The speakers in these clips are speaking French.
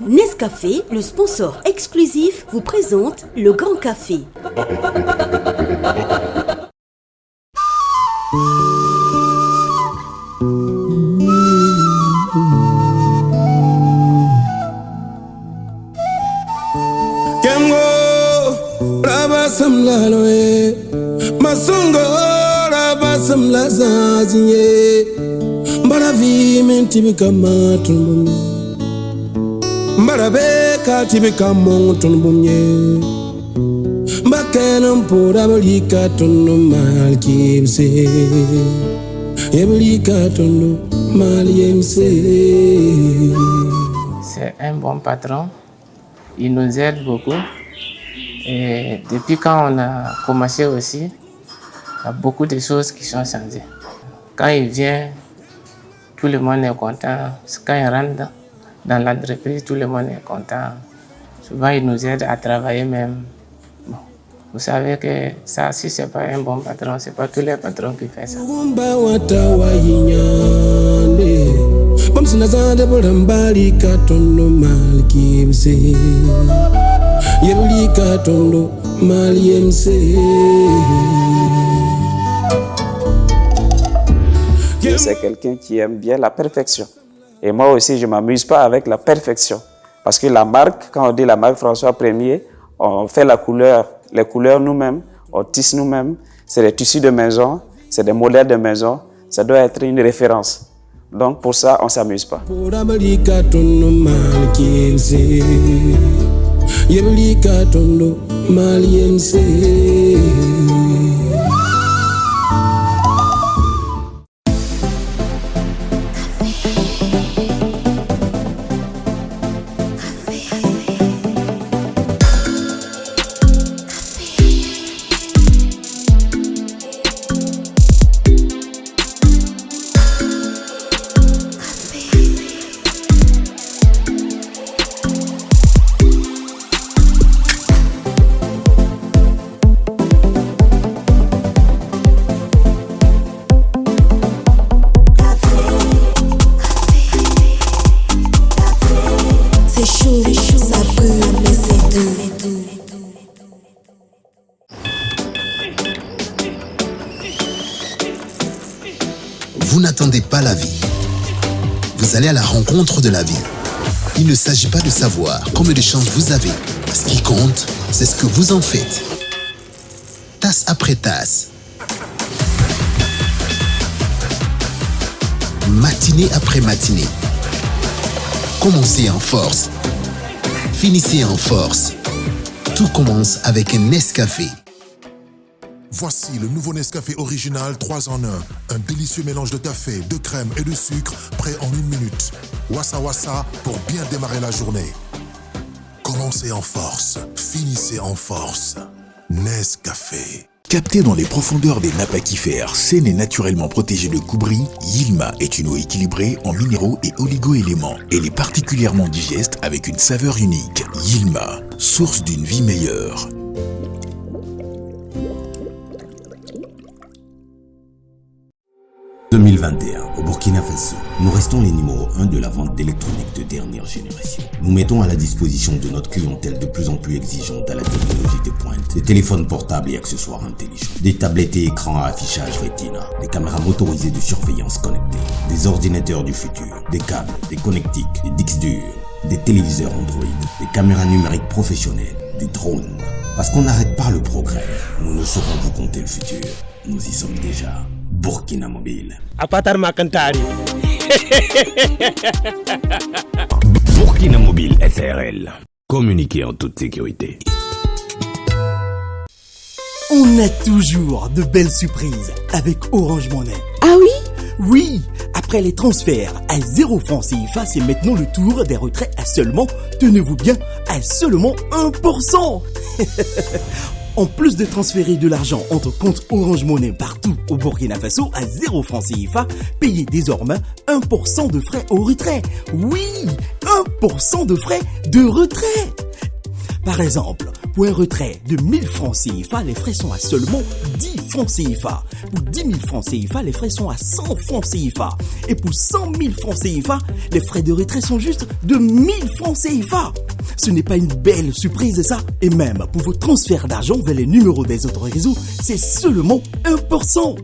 Nescafé, le sponsor exclusif, vous présente le Grand Café. Rabasam laloe, masongo rabasam lazaziye, baravi mentibika matunbum, barabe katibika montunbumye, bakelam purabalika tunu malkibse, yebalika tunu maliemse. C'est un bon patron, il nous aide beaucoup. Et depuis quand on a commencé aussi, il y a beaucoup de choses qui sont changées. Quand il vient, tout le monde est content. Quand il rentre dans l'entreprise, tout le monde est content. Souvent, il nous aide à travailler même. Bon, vous savez que ça, si ce n'est pas un bon patron, ce n'est pas tous les patrons qui font ça. C'est quelqu'un qui aime bien la perfection. Et moi aussi, je ne m'amuse pas avec la perfection. Parce que la marque, quand on dit la marque François Ier, on fait la couleur, les couleurs nous-mêmes, on tisse nous-mêmes. C'est des tissus de maison, c'est des modèles de maison. Ça doit être une référence. Donc pour ça, on ne s'amuse pas. Vous n'attendez pas la vie. Vous allez à la rencontre de la vie. Il ne s'agit pas de savoir combien de chances vous avez. Ce qui compte, c'est ce que vous en faites. Tasse après tasse. Matinée après matinée. Commencez en force. Finissez en force. Tout commence avec un Nescafé. Voici le nouveau Nescafé original 3 en 1. Un délicieux mélange de café, de crème et de sucre, prêt en 1 minute. Wassa wassa pour bien démarrer la journée. Commencez en force, finissez en force. Nescafé. Capté dans les profondeurs des nappes aquifères, saine et naturellement protégée de coubris, Yilma est une eau équilibrée en minéraux et oligo-éléments. Elle est particulièrement digeste avec une saveur unique. Yilma, source d'une vie meilleure. En 2021, au Burkina Faso, nous restons les numéros 1 de la vente d'électronique de dernière génération. Nous mettons à la disposition de notre clientèle de plus en plus exigeante à la technologie de pointe, des téléphones portables et accessoires intelligents, des tablettes et écrans à affichage Retina, des caméras motorisées de surveillance connectées, des ordinateurs du futur, des câbles, des connectiques, des disques durs, des téléviseurs Android, des caméras numériques professionnelles, des drones. Parce qu'on n'arrête pas le progrès, nous ne saurons vous compter le futur. Nous y sommes déjà. Burkina Mobile. Burkina Mobile SRL. Communiquer en toute sécurité. On a toujours de belles surprises avec Orange Money. Ah oui? Oui, après les transferts à 0 francs CFA, c'est maintenant le tour des retraits à seulement, tenez-vous bien, à seulement 1%. En plus de transférer de l'argent entre comptes Orange Money partout au Burkina Faso à 0 francs CFA, payez désormais 1% de frais au retrait. Oui, 1% de frais de retrait. Par exemple, point retrait de 1000 francs CFA, les frais sont à seulement 10 francs CFA. Pour 10 000 francs CFA, les frais sont à 100 francs CFA. Et pour 100 000 francs CFA, les frais de retrait sont juste de 1000 francs CFA. Ce n'est pas une belle surprise ça? Et même pour vos transferts d'argent vers les numéros des autres réseaux, c'est seulement 1%.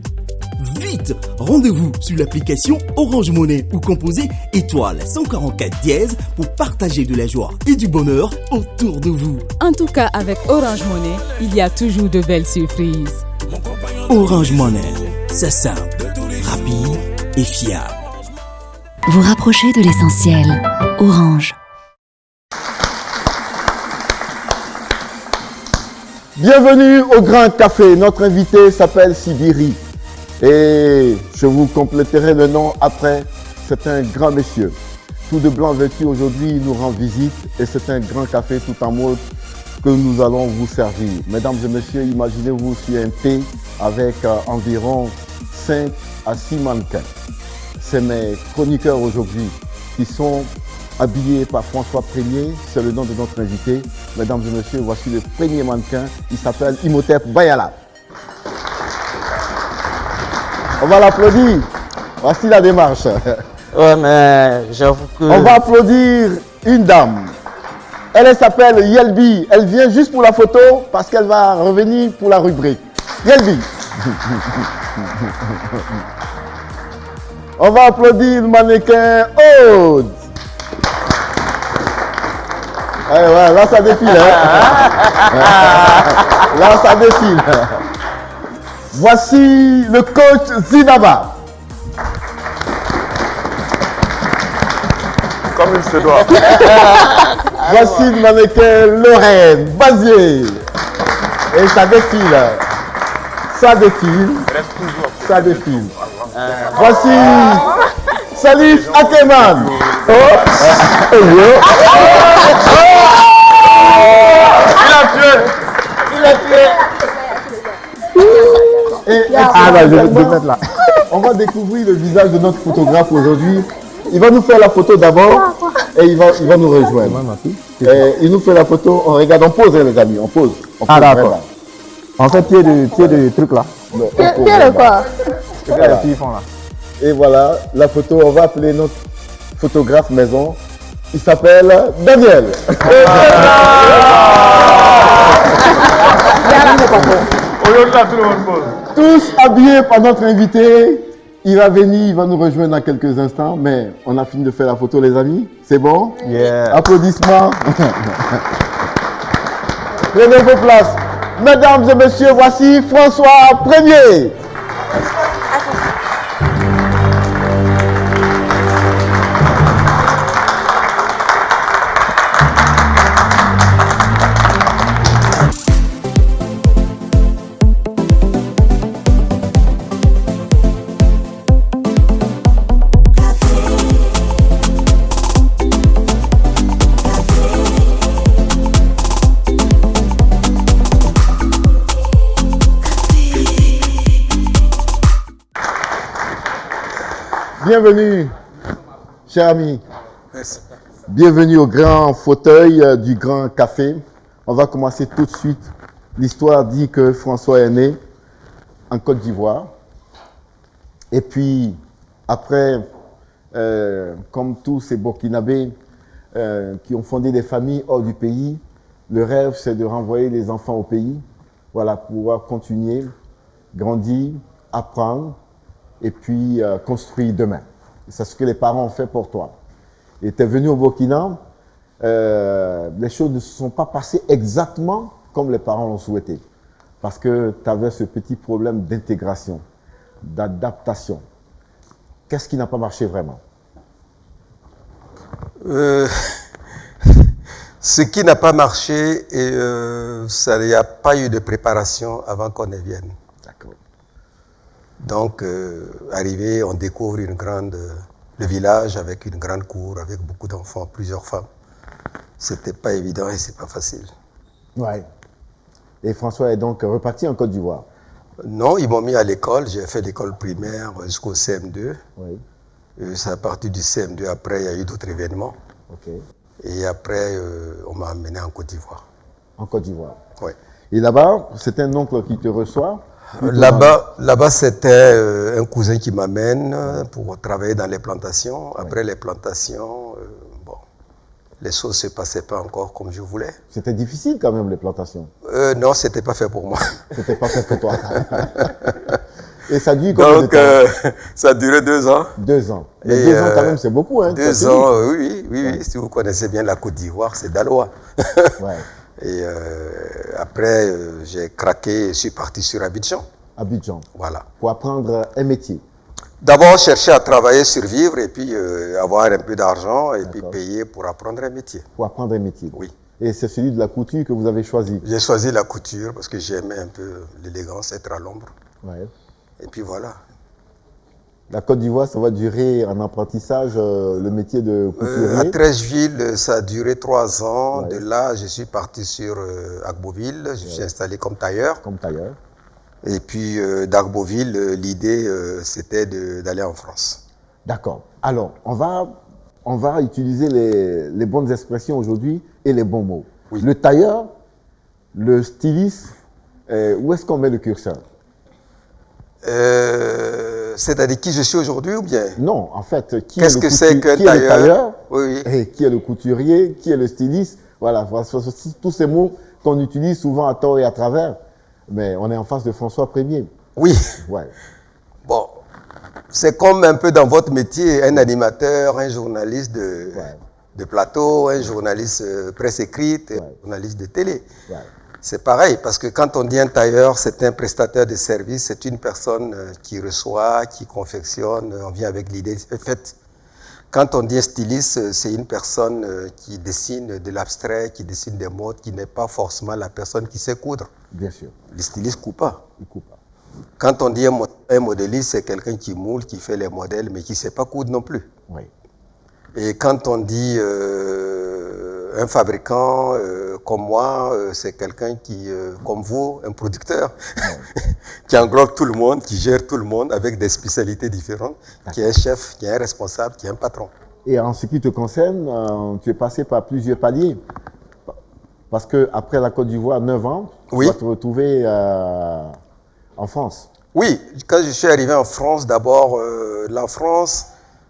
Vite, rendez-vous sur l'application Orange Money ou composez étoile 144 dièse pour partager de la joie et du bonheur autour de vous. En tout cas, avec Orange Money, il y a toujours de belles surprises. Orange Money, c'est simple, rapide et fiable. Vous rapprochez de l'essentiel. Orange. Bienvenue au Grand Café. Notre invité s'appelle Sibiri. Et je vous compléterai le nom après. C'est un grand monsieur. Tout de blanc vêtu aujourd'hui, il nous rend visite. Et c'est un grand café tout en mode que nous allons vous servir. Mesdames et messieurs, imaginez-vous sur un thé avec environ 5 à 6 mannequins. C'est mes chroniqueurs aujourd'hui qui sont habillés par François Premier. C'est le nom de notre invité. Mesdames et messieurs, voici le premier mannequin. Il s'appelle Imhotep Bayala. On va l'applaudir. Voici la démarche. Ouais, mais j'avoue que... On va applaudir une dame. Elle s'appelle Yelbi. Elle vient juste pour la photo parce qu'elle va revenir pour la rubrique. Yelbi. On va applaudir le mannequin Aude. Ouais, là ça défile. Là ça défile. Voici le coach Zinaba. Comme il se doit. Voici le mannequin Lorraine Bazier. Et ça défile. Ça défile. Ça défile. Voici Salif Akeman. Il a tué. Je vais mettre là. On va découvrir le visage de notre photographe aujourd'hui. Il va nous faire la photo d'abord et il va nous rejoindre. Et il nous fait la photo, on regarde, on pose les amis, on pose. D'accord. On fait pied de truc là. Pied de quoi? Et voilà, la photo, on va appeler notre photographe maison. Il s'appelle Daniel. Tous habillés par notre invité. Il va venir, il va nous rejoindre dans quelques instants, mais on a fini de faire la photo, les amis. C'est bon? Yeah. Applaudissements. Prenez vos places. Mesdames et messieurs, voici François Premier. Bienvenue, cher ami. Merci. Bienvenue au grand fauteuil du Grand Café. On va commencer tout de suite. L'histoire dit que François est né en Côte d'Ivoire. Et puis, après, comme tous ces Burkinabés qui ont fondé des familles hors du pays, le rêve, c'est de renvoyer les enfants au pays, voilà, pour pouvoir continuer, grandir, apprendre, et puis construire demain. C'est ce que les parents ont fait pour toi. Et tu es venu au Burkina, les choses ne se sont pas passées exactement comme les parents l'ont souhaité. Parce que tu avais ce petit problème d'intégration, d'adaptation. Qu'est-ce qui n'a pas marché vraiment? Ce qui n'a pas marché, ça n'y a pas eu de préparation avant qu'on y vienne. D'accord. Donc, arrivé, on découvre le village avec une grande cour, avec beaucoup d'enfants, plusieurs femmes. C'était pas évident et c'est pas facile. Ouais. Et François est donc reparti en Côte d'Ivoire? Non, ils m'ont mis à l'école. J'ai fait l'école primaire jusqu'au CM2. Oui. C'est à partir du CM2, après, il y a eu d'autres événements. Ok. Et après, on m'a amené en Côte d'Ivoire. En Côte d'Ivoire. Oui. Et là-bas, c'est un oncle qui te reçoit? Là-bas, c'était un cousin qui m'amène pour travailler dans les plantations. Après les plantations, les choses ne se passaient pas encore comme je voulais. C'était difficile quand même, les plantations? Non, ce n'était pas fait pour moi. C'était pas fait pour toi. Et ça dure combien de temps? Ça a duré 2 ans. 2 ans. Mais 2 ans quand même, c'est beaucoup. Hein, 2 ans, oui. Si vous connaissez bien la Côte d'Ivoire, c'est Daloa. Ouais. Et après, j'ai craqué et suis parti sur Abidjan. Abidjan. Voilà. Pour apprendre un métier. D'abord, chercher à travailler, survivre, et puis avoir un peu d'argent, et puis payer pour apprendre un métier. Pour apprendre un métier. Oui. Et c'est celui de la couture que vous avez choisi? J'ai choisi la couture parce que j'aimais un peu l'élégance, être à l'ombre. Ouais. Et puis voilà. La Côte d'Ivoire, ça va durer en apprentissage, le métier de couturier? À Treichville, ça a duré 3 ans. Ouais. De là, je suis parti sur Agboville. Je suis installé comme tailleur. Comme tailleur. Et puis d'Agboville, l'idée, c'était d'aller en France. D'accord. Alors, on va utiliser les bonnes expressions aujourd'hui et les bons mots. Oui. Le tailleur, le styliste, où est-ce qu'on met le curseur? C'est-à-dire qui je suis aujourd'hui ou bien? Non, en fait, qui Qu'est-ce que c'est qu'un tailleur? Qui est le tailleur? Oui. Et qui est le couturier? Qui est le styliste? Voilà, tous ces mots qu'on utilise souvent à tort et à travers. Mais on est en face de François Ier. Oui. Ouais. Bon, c'est comme un peu dans votre métier, un animateur, un journaliste de plateau, un journaliste presse écrite, un journaliste de télé. Ouais. C'est pareil, parce que quand on dit un tailleur, c'est un prestataire de service, c'est une personne qui reçoit, qui confectionne, on vient avec l'idée faite. Quand on dit un styliste, c'est une personne qui dessine de l'abstrait, qui dessine des modes, qui n'est pas forcément la personne qui sait coudre. Bien sûr. Le styliste ne coupe pas. Il coupe pas. Quand on dit un modéliste, c'est quelqu'un qui moule, qui fait les modèles, mais qui ne sait pas coudre non plus. Oui. Et quand on dit un fabricant comme moi, c'est quelqu'un qui, comme vous, un producteur, qui englobe tout le monde, qui gère tout le monde avec des spécialités différentes, qui est un chef, qui est un responsable, qui est un patron. Et en ce qui te concerne, tu es passé par plusieurs paliers. Parce qu'après la Côte d'Ivoire, 9 ans, tu vas te retrouver en France. Oui, quand je suis arrivé en France, d'abord, la France,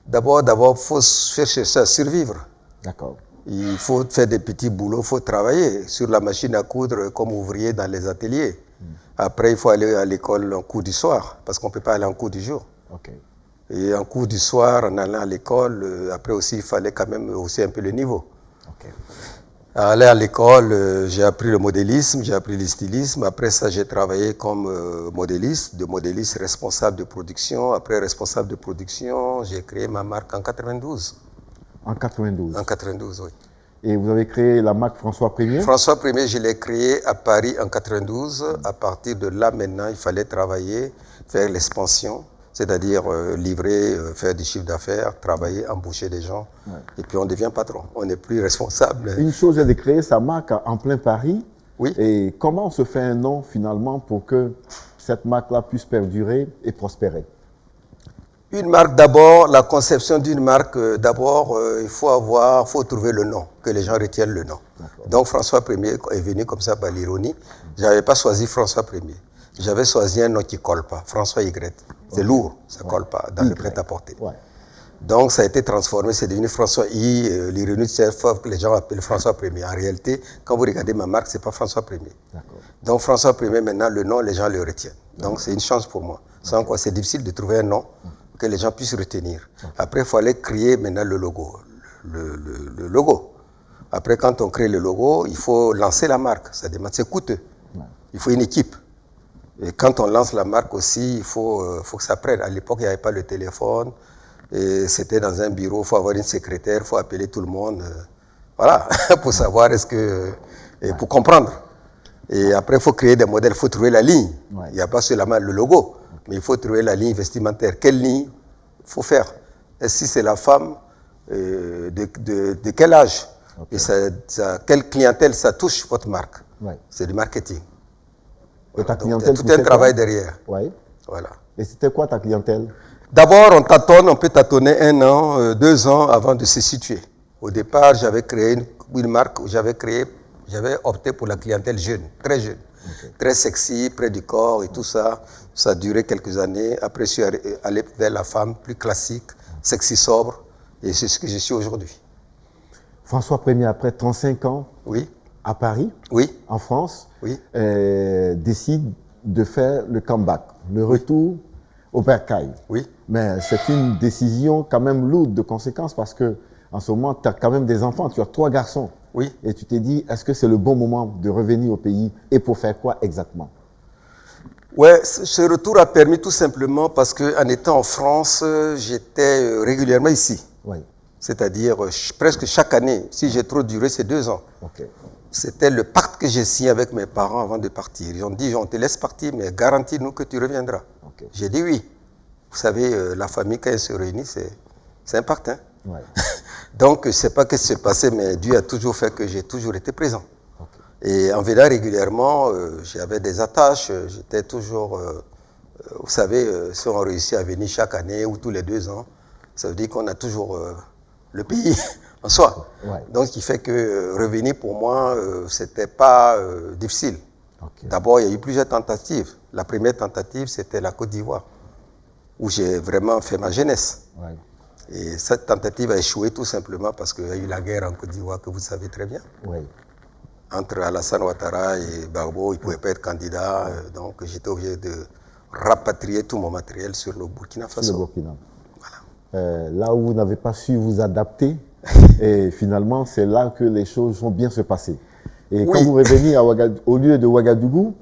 d'abord, il faut chercher à survivre. D'accord. Il faut faire des petits boulots, il faut travailler sur la machine à coudre comme ouvrier dans les ateliers. Après, il faut aller à l'école en cours du soir, parce qu'on ne peut pas aller en cours du jour. Okay. Et en cours du soir, en allant à l'école, après aussi, il fallait quand même hausser un peu le niveau. Okay. Aller à l'école, j'ai appris le modélisme, j'ai appris le stylisme. Après ça, j'ai travaillé comme modéliste, responsable de production. Après responsable de production, j'ai créé ma marque en 92. En 92? En 92, oui. Et vous avez créé la marque François Ier? François Ier, je l'ai créé à Paris en 92. À partir de là, maintenant, il fallait travailler, faire l'expansion, c'est-à-dire livrer, faire du chiffre d'affaires, travailler, embaucher des gens. Ouais. Et puis on devient patron, on n'est plus responsable. Une chose est de créer sa marque en plein Paris. Oui. Et comment on se fait un nom finalement pour que cette marque-là puisse perdurer et prospérer? Une marque d'abord, la conception d'une marque, d'abord, il faut trouver le nom, que les gens retiennent le nom. Donc François Ier est venu comme ça par l'ironie. Je n'avais pas choisi François Ier. J'avais choisi un nom qui ne colle pas, François Y. C'est lourd, ça ne colle pas dans le prêt-à-porter. Ouais. Donc ça a été transformé, c'est devenu François I. L'ironie, c'est que les gens appellent François Ier. En réalité, quand vous regardez ma marque, ce n'est pas François Ier. Donc François Ier, maintenant, le nom, les gens le retiennent. Donc c'est une chance pour moi. Sans quoi, c'est difficile de trouver un nom que les gens puissent retenir. Après, il fallait créer maintenant le logo. Le logo. Après, quand on crée le logo, il faut lancer la marque. C'est coûteux. Il faut une équipe. Et quand on lance la marque aussi, il faut que ça prenne. À l'époque, il n'y avait pas le téléphone. Et c'était dans un bureau, il faut avoir une secrétaire, il faut appeler tout le monde. Voilà, pour savoir pour comprendre. Et après, il faut créer des modèles, il faut trouver la ligne. Il n'y a pas seulement le logo, mais il faut trouver la ligne vestimentaire. Quelle ligne il faut faire? Et si c'est la femme, de quel âge? Et quelle clientèle ça touche votre marque? C'est du marketing. Et ta clientèle, clientèle, tout un travail derrière. Oui. Voilà. Et c'était quoi ta clientèle? D'abord, on peut tâtonner 1 an, 2 ans avant de se situer. Au départ, j'avais créé une marque, j'avais J'avais opté pour la clientèle jeune, très sexy, près du corps et tout ça. Ça a duré quelques années. Après, je suis allé vers la femme plus classique, sexy, sobre, et c'est ce que je suis aujourd'hui. François Ier, après 35 ans, à Paris, en France, décide de faire le comeback, le retour au bercail. Mais c'est une décision quand même lourde de conséquences parce que en ce moment, tu as quand même des enfants, tu as 3 garçons. Et tu t'es dit, est-ce que c'est le bon moment de revenir au pays et pour faire quoi exactement? Ouais, ce retour a permis tout simplement parce qu'en étant en France, j'étais régulièrement ici. C'est-à-dire presque chaque année. Si j'ai trop duré, c'est 2 ans. C'était le pacte que j'ai signé avec mes parents avant de partir. Ils ont dit, on te laisse partir, mais garantis-nous que tu reviendras. J'ai dit oui. Vous savez, la famille, quand elle se réunit, c'est un pacte. Hein? Donc, je ne sais pas ce qui s'est passé, mais Dieu a toujours fait que j'ai toujours été présent. Et en venant régulièrement, j'avais des attaches, j'étais toujours... vous savez, si on réussit à venir chaque année ou tous les 2 ans, ça veut dire qu'on a toujours le pays en soi. Donc, ce qui fait que revenir pour moi, ce n'était pas difficile. D'abord, il y a eu plusieurs tentatives. La première tentative, c'était la Côte d'Ivoire, où j'ai vraiment fait ma jeunesse. Et cette tentative a échoué tout simplement parce qu'il y a eu la guerre en Côte d'Ivoire que vous savez très bien. Entre Alassane Ouattara et Gbagbo, ils ne pouvaient pas être candidats. Donc j'étais obligé de rapatrier tout mon matériel sur le Burkina Faso. Sur le Burkina. Là où vous n'avez pas su vous adapter, et finalement c'est là que les choses vont bien se passer. Et quand vous revenez au lieu de Ouagadougou,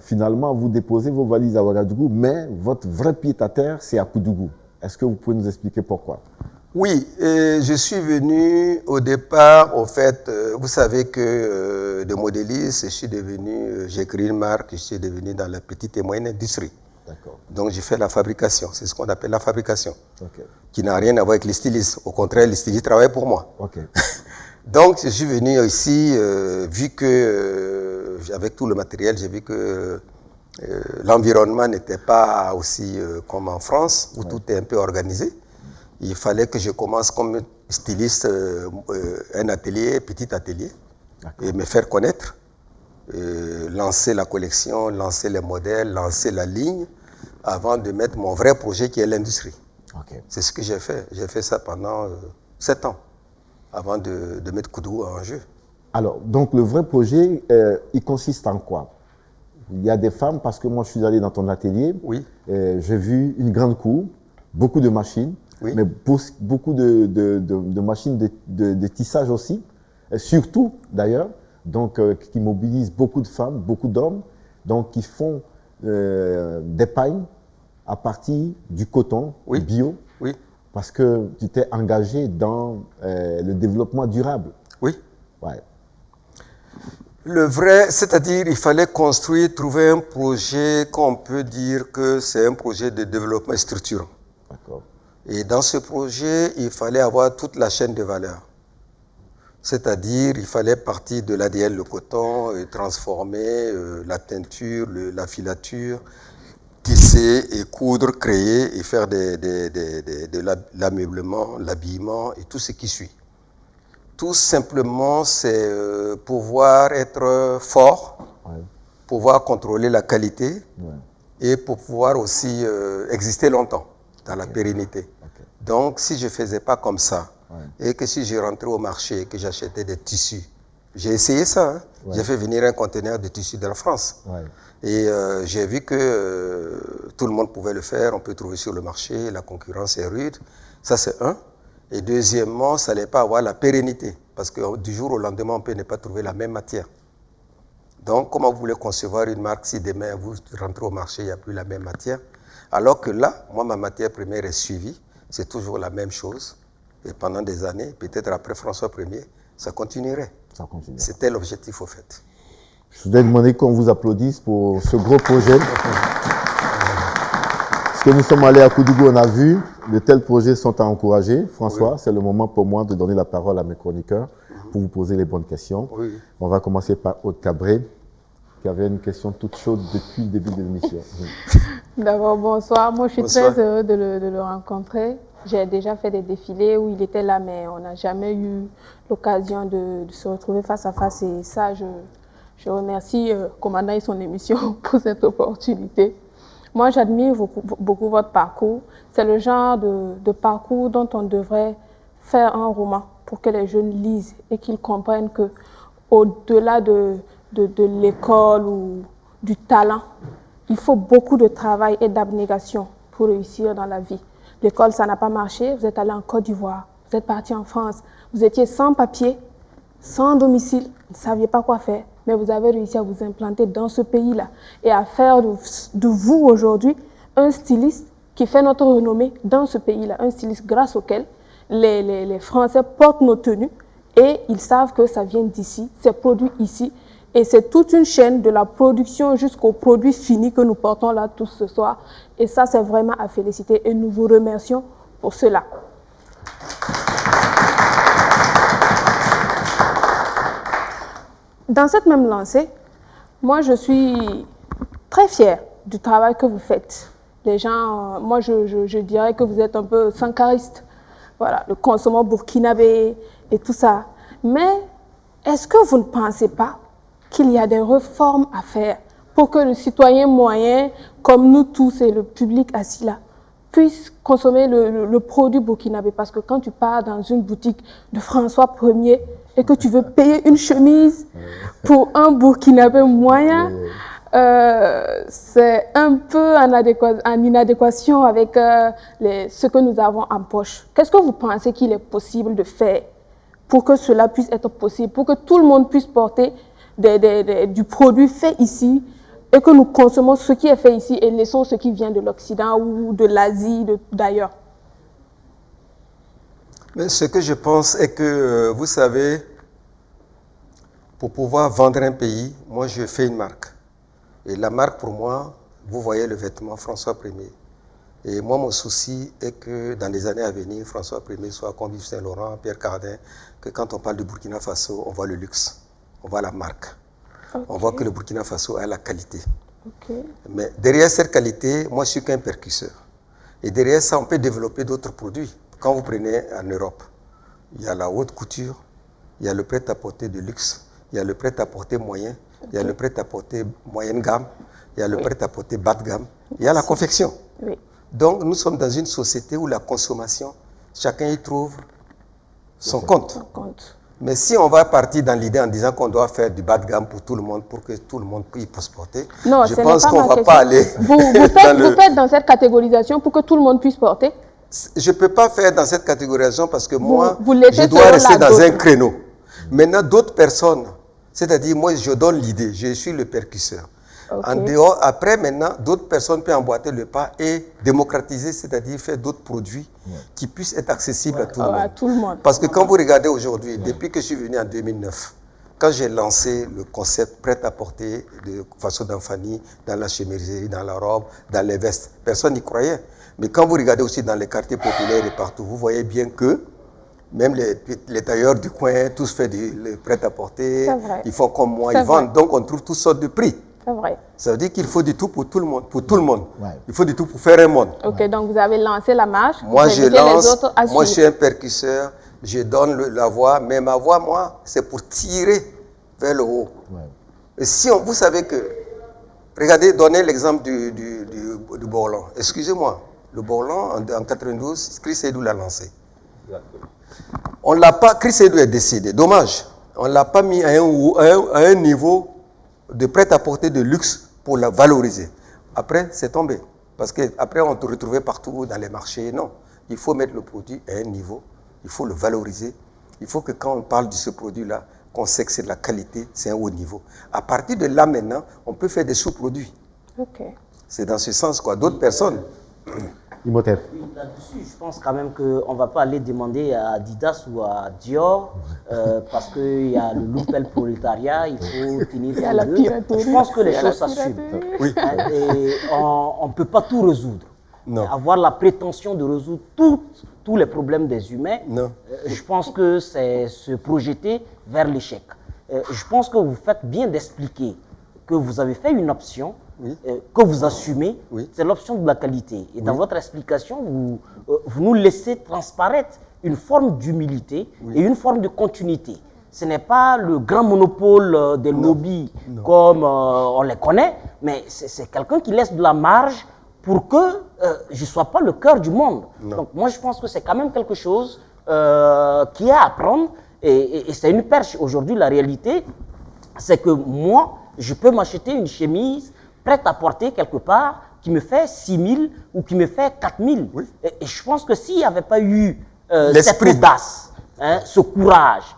finalement vous déposez vos valises à Ouagadougou, mais votre vrai pied-à-terre c'est à Koudougou. Est-ce que vous pouvez nous expliquer pourquoi? Oui, je suis venu au départ, au fait, vous savez que de modéliste, j'ai créé une marque, je suis devenu dans la petite et moyenne industrie. Donc j'ai fait la fabrication, c'est ce qu'on appelle la fabrication, qui n'a rien à voir avec les stylistes. Au contraire, les stylistes travaillent pour moi. Donc je suis venu ici, vu que avec tout le matériel, j'ai vu que l'environnement n'était pas aussi comme en France, où tout est un peu organisé. Il fallait que je commence comme styliste, un atelier, petit atelier, et me faire connaître, lancer la collection, lancer les modèles, lancer la ligne, avant de mettre mon vrai projet qui est l'industrie. C'est ce que j'ai fait. J'ai fait ça pendant 7 ans, avant de mettre Koudougou en jeu. Alors, donc le vrai projet, il consiste en quoi? Il y a des femmes, parce que moi je suis allé dans ton atelier, j'ai vu une grande cour, beaucoup de machines, mais beaucoup de machines de tissage aussi, et surtout d'ailleurs, donc qui mobilisent beaucoup de femmes, beaucoup d'hommes, donc qui font des pailles à partir du coton bio, parce que tu t'es engagé dans le développement durable. Le vrai, c'est-à-dire il fallait construire, trouver un projet qu'on peut dire que c'est un projet de développement structurant. Et dans ce projet, il fallait avoir toute la chaîne de valeur. C'est-à-dire il fallait partir de l'ADN, le coton, et transformer la teinture, la filature, tisser et coudre, créer et faire de l'ameublement, l'habillement et tout ce qui suit. Tout simplement, c'est pouvoir être fort, pouvoir contrôler la qualité et pour pouvoir aussi exister longtemps dans la pérennité. Donc, si je ne faisais pas comme ça et que si je rentrais au marché et que j'achetais des tissus, j'ai essayé ça. Hein. J'ai fait venir un conteneur de tissus de la France. Et j'ai vu que tout le monde pouvait le faire, on peut trouver sur le marché, la concurrence est rude. Ça, c'est un. Et deuxièmement, ça n'allait pas avoir la pérennité, parce que du jour au lendemain, on peut ne pas trouver la même matière. Donc, comment vous voulez concevoir une marque si demain vous rentrez au marché, il n'y a plus la même matière? Alors que là, moi, ma matière première est suivie, c'est toujours la même chose. Et pendant des années, peut-être après François Ier, ça continuerait. C'était l'objectif au fait. Je voudrais demander qu'on vous applaudisse pour ce gros projet. Parce que nous sommes allés à Koudougou, on a vu, de tels projets sont à encourager. François, c'est le moment pour moi de donner la parole à mes chroniqueurs pour vous poser les bonnes questions. On va commencer par Aude Cabré, qui avait une question toute chaude depuis le début de l'émission. D'abord, bonsoir. Moi, je suis très heureux de le rencontrer. J'ai déjà fait des défilés où il était là, mais on n'a jamais eu l'occasion de se retrouver face à face. Et ça, je remercie Commandant et son émission pour cette opportunité. Moi, j'admire beaucoup votre parcours. C'est le genre de parcours dont on devrait faire un roman pour que les jeunes lisent et qu'ils comprennent que au-delà de l'école ou du talent, il faut beaucoup de travail et d'abnégation pour réussir dans la vie. L'école, ça n'a pas marché, vous êtes allé en Côte d'Ivoire, vous êtes parti en France, vous étiez sans papier, sans domicile, vous ne saviez pas quoi faire, mais vous avez réussi à vous implanter dans ce pays-là et à faire de vous aujourd'hui un styliste qui fait notre renommée dans ce pays-là, un styliste grâce auquel les Français portent nos tenues et ils savent que ça vient d'ici, c'est produit ici. Et c'est toute une chaîne de la production jusqu'au produit fini que nous portons là tous ce soir. Et ça, c'est vraiment à féliciter et nous vous remercions pour cela. Dans cette même lancée, moi, je suis très fière du travail que vous faites. Les gens, moi, je dirais que vous êtes un peu sankaristes. Voilà, le consommant burkinabé et tout ça. Mais est-ce que vous ne pensez pas qu'il y a des réformes à faire pour que le citoyen moyen, comme nous tous et le public assis là, puisse consommer le produit burkinabé? Parce que quand tu pars dans une boutique de François Ier et que tu veux payer une chemise pour un burkinabé moyen, c'est un peu en inadéquation avec ce que nous avons en poche. Qu'est-ce que vous pensez qu'il est possible de faire pour que cela puisse être possible, pour que tout le monde puisse porter du produit fait ici et que nous consommons ce qui est fait ici et laissons ce qui vient de l'Occident ou de l'Asie, d'ailleurs? Mais ce que je pense est que, vous savez, pour pouvoir vendre un pays, moi je fais une marque. Et la marque pour moi, vous voyez le vêtement François Ier. Et moi mon souci est que dans les années à venir, François Ier soit comme Yves Saint Laurent, Pierre Cardin, que quand on parle du Burkina Faso, on voit le luxe. On voit la marque. Okay. On voit que le Burkina Faso a la qualité. Okay. Mais derrière cette qualité, moi je suis qu'un percusseur. Et derrière ça, on peut développer d'autres produits. Quand vous prenez en Europe, il y a la haute couture, il y a le prêt-à-porter de luxe, il y a le prêt-à-porter moyen, il y a le prêt-à-porter moyenne gamme, il y a le prêt-à-porter bas de gamme, il y a la confection. Oui. Donc nous sommes dans une société où la consommation, chacun y trouve son compte. Mais si on va partir dans l'idée en disant qu'on doit faire du bas de gamme pour tout le monde, pour que tout le monde puisse porter, non, je pense qu'on ne va pas aller... Vous faites dans cette catégorisation pour que tout le monde puisse porter? Je ne peux pas faire dans cette catégorisation parce que moi, je dois rester dans un créneau. Maintenant, d'autres personnes, c'est-à-dire moi, je donne l'idée, je suis le percusseur. Okay. En dehors, après, maintenant, d'autres personnes peuvent emboîter le pas et démocratiser, c'est-à-dire faire d'autres produits qui puissent être accessibles à tout le monde. Parce que quand vous regardez aujourd'hui, depuis que je suis venu en 2009, quand j'ai lancé le concept prêt-à-porter de façon d'enfanie, dans la chemisière, dans la robe, dans les vestes, personne n'y croyait. Mais quand vous regardez aussi dans les quartiers populaires et partout, vous voyez bien que même les tailleurs du coin, tous font du prêt-à-porter, ils font comme moi, ils vendent. Donc on trouve toutes sortes de prix. C'est vrai. Ça veut dire qu'il faut du tout pour tout le monde. Pour tout le monde. Ouais. Il faut du tout pour faire un monde. Ok, donc vous avez lancé la marche. Moi, je lance. Moi, je suis un percusseur. Je donne la voix. Mais ma voix, moi, c'est pour tirer vers le haut. Ouais. Et si vous savez que... Regardez, donnez l'exemple du Bourlon. Excusez-moi. Le Bourlon, en 92, Chris Seydou l'a lancé. On l'a pas... Chris Seydou est décédé. Dommage. On ne l'a pas mis à un niveau de prêt-à-porter de luxe pour la valoriser. Après, c'est tombé. Parce qu'après, on te retrouvait partout dans les marchés. Non, il faut mettre le produit à un niveau, il faut le valoriser. Il faut que quand on parle de ce produit-là, qu'on sait que c'est de la qualité, c'est un haut niveau. À partir de là, maintenant, on peut faire des sous-produits. Ok. C'est dans ce sens, quoi. D'autres personnes... Imhotep. Là-dessus, je pense quand même qu'on ne va pas aller demander à Adidas ou à Dior parce qu'il y a le loupel prolétariat, il faut tenir compte d'eux. Je pense que les choses s'assument. Oui. Et on ne peut pas tout résoudre. Non. Avoir la prétention de résoudre tous les problèmes des humains, non. Je pense que c'est se projeter vers l'échec. Je pense que vous faites bien d'expliquer que vous avez fait une option que vous assumez, c'est l'option de la qualité. Et dans votre explication, vous nous laissez transparaître une forme d'humilité et une forme de continuité. Ce n'est pas le grand monopole des lobbies comme on les connaît, mais c'est quelqu'un qui laisse de la marge pour que je ne sois pas le cœur du monde. Donc moi, je pense que c'est quand même quelque chose qui est à apprendre et c'est une perche. Aujourd'hui, la réalité, c'est que moi, je peux m'acheter une chemise prête à porter quelque part qui me fait 6 000 ou qui me fait 4 000. Et je pense que s'il n'y avait pas eu cette audace, ce courage,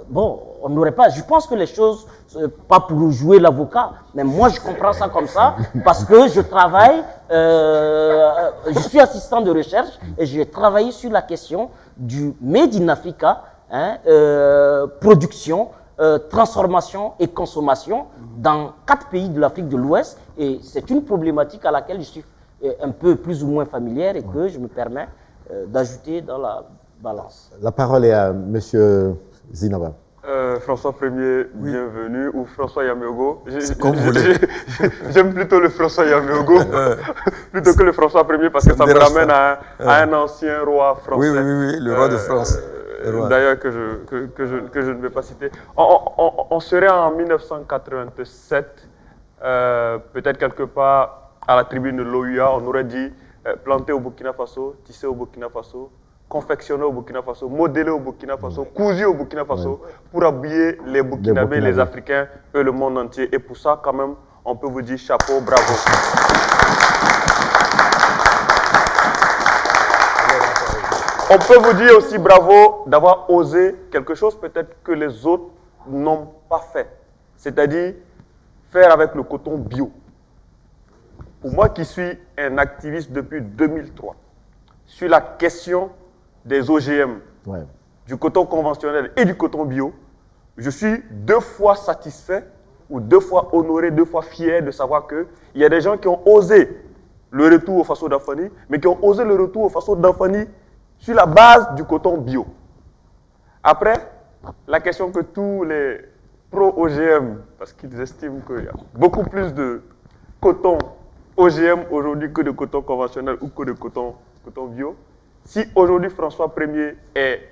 bon, on n'aurait pas... Je pense que les choses, pas pour jouer l'avocat, mais moi je comprends ça comme ça, parce que je travaille, je suis assistant de recherche et j'ai travaillé sur la question du Made in Africa, production, transformation et consommation dans 4 pays de l'Afrique de l'Ouest. Et c'est une problématique à laquelle je suis un peu plus ou moins familière et que je me permets d'ajouter dans la balance. La parole est à M. Zinaba. François Ier, bienvenue, ou François Yameogo. Comme vous voulez. J'aime plutôt le François Yameogo plutôt que le François Ier parce que ça me ramène à un ancien roi français. Oui, le roi de France. D'ailleurs que je ne vais pas citer. On serait en 1987, peut-être quelque part à la tribune de l'OUA, on aurait dit planter au Burkina Faso, tisser au Burkina Faso, confectionner au Burkina Faso, modeler au Burkina Faso, cousu au Burkina Faso, pour habiller les Burkinabés, les Africains et le monde entier. Et pour ça, quand même, on peut vous dire chapeau, bravo. On peut vous dire aussi bravo d'avoir osé quelque chose peut-être que les autres n'ont pas fait. C'est-à-dire faire avec le coton bio. Pour moi qui suis un activiste depuis 2003, sur la question des OGM, du coton conventionnel et du coton bio, je suis 2 fois satisfait ou 2 fois honoré, 2 fois fier de savoir qu'il y a des gens qui ont osé le retour au Faso d'Anfani, mais qui ont osé le retour au Faso d'Anfani sur la base du coton bio. Après, la question que tous les pro-OGM, parce qu'ils estiment qu'il y a beaucoup plus de coton OGM aujourd'hui que de coton conventionnel ou que de coton bio, si aujourd'hui François Ier est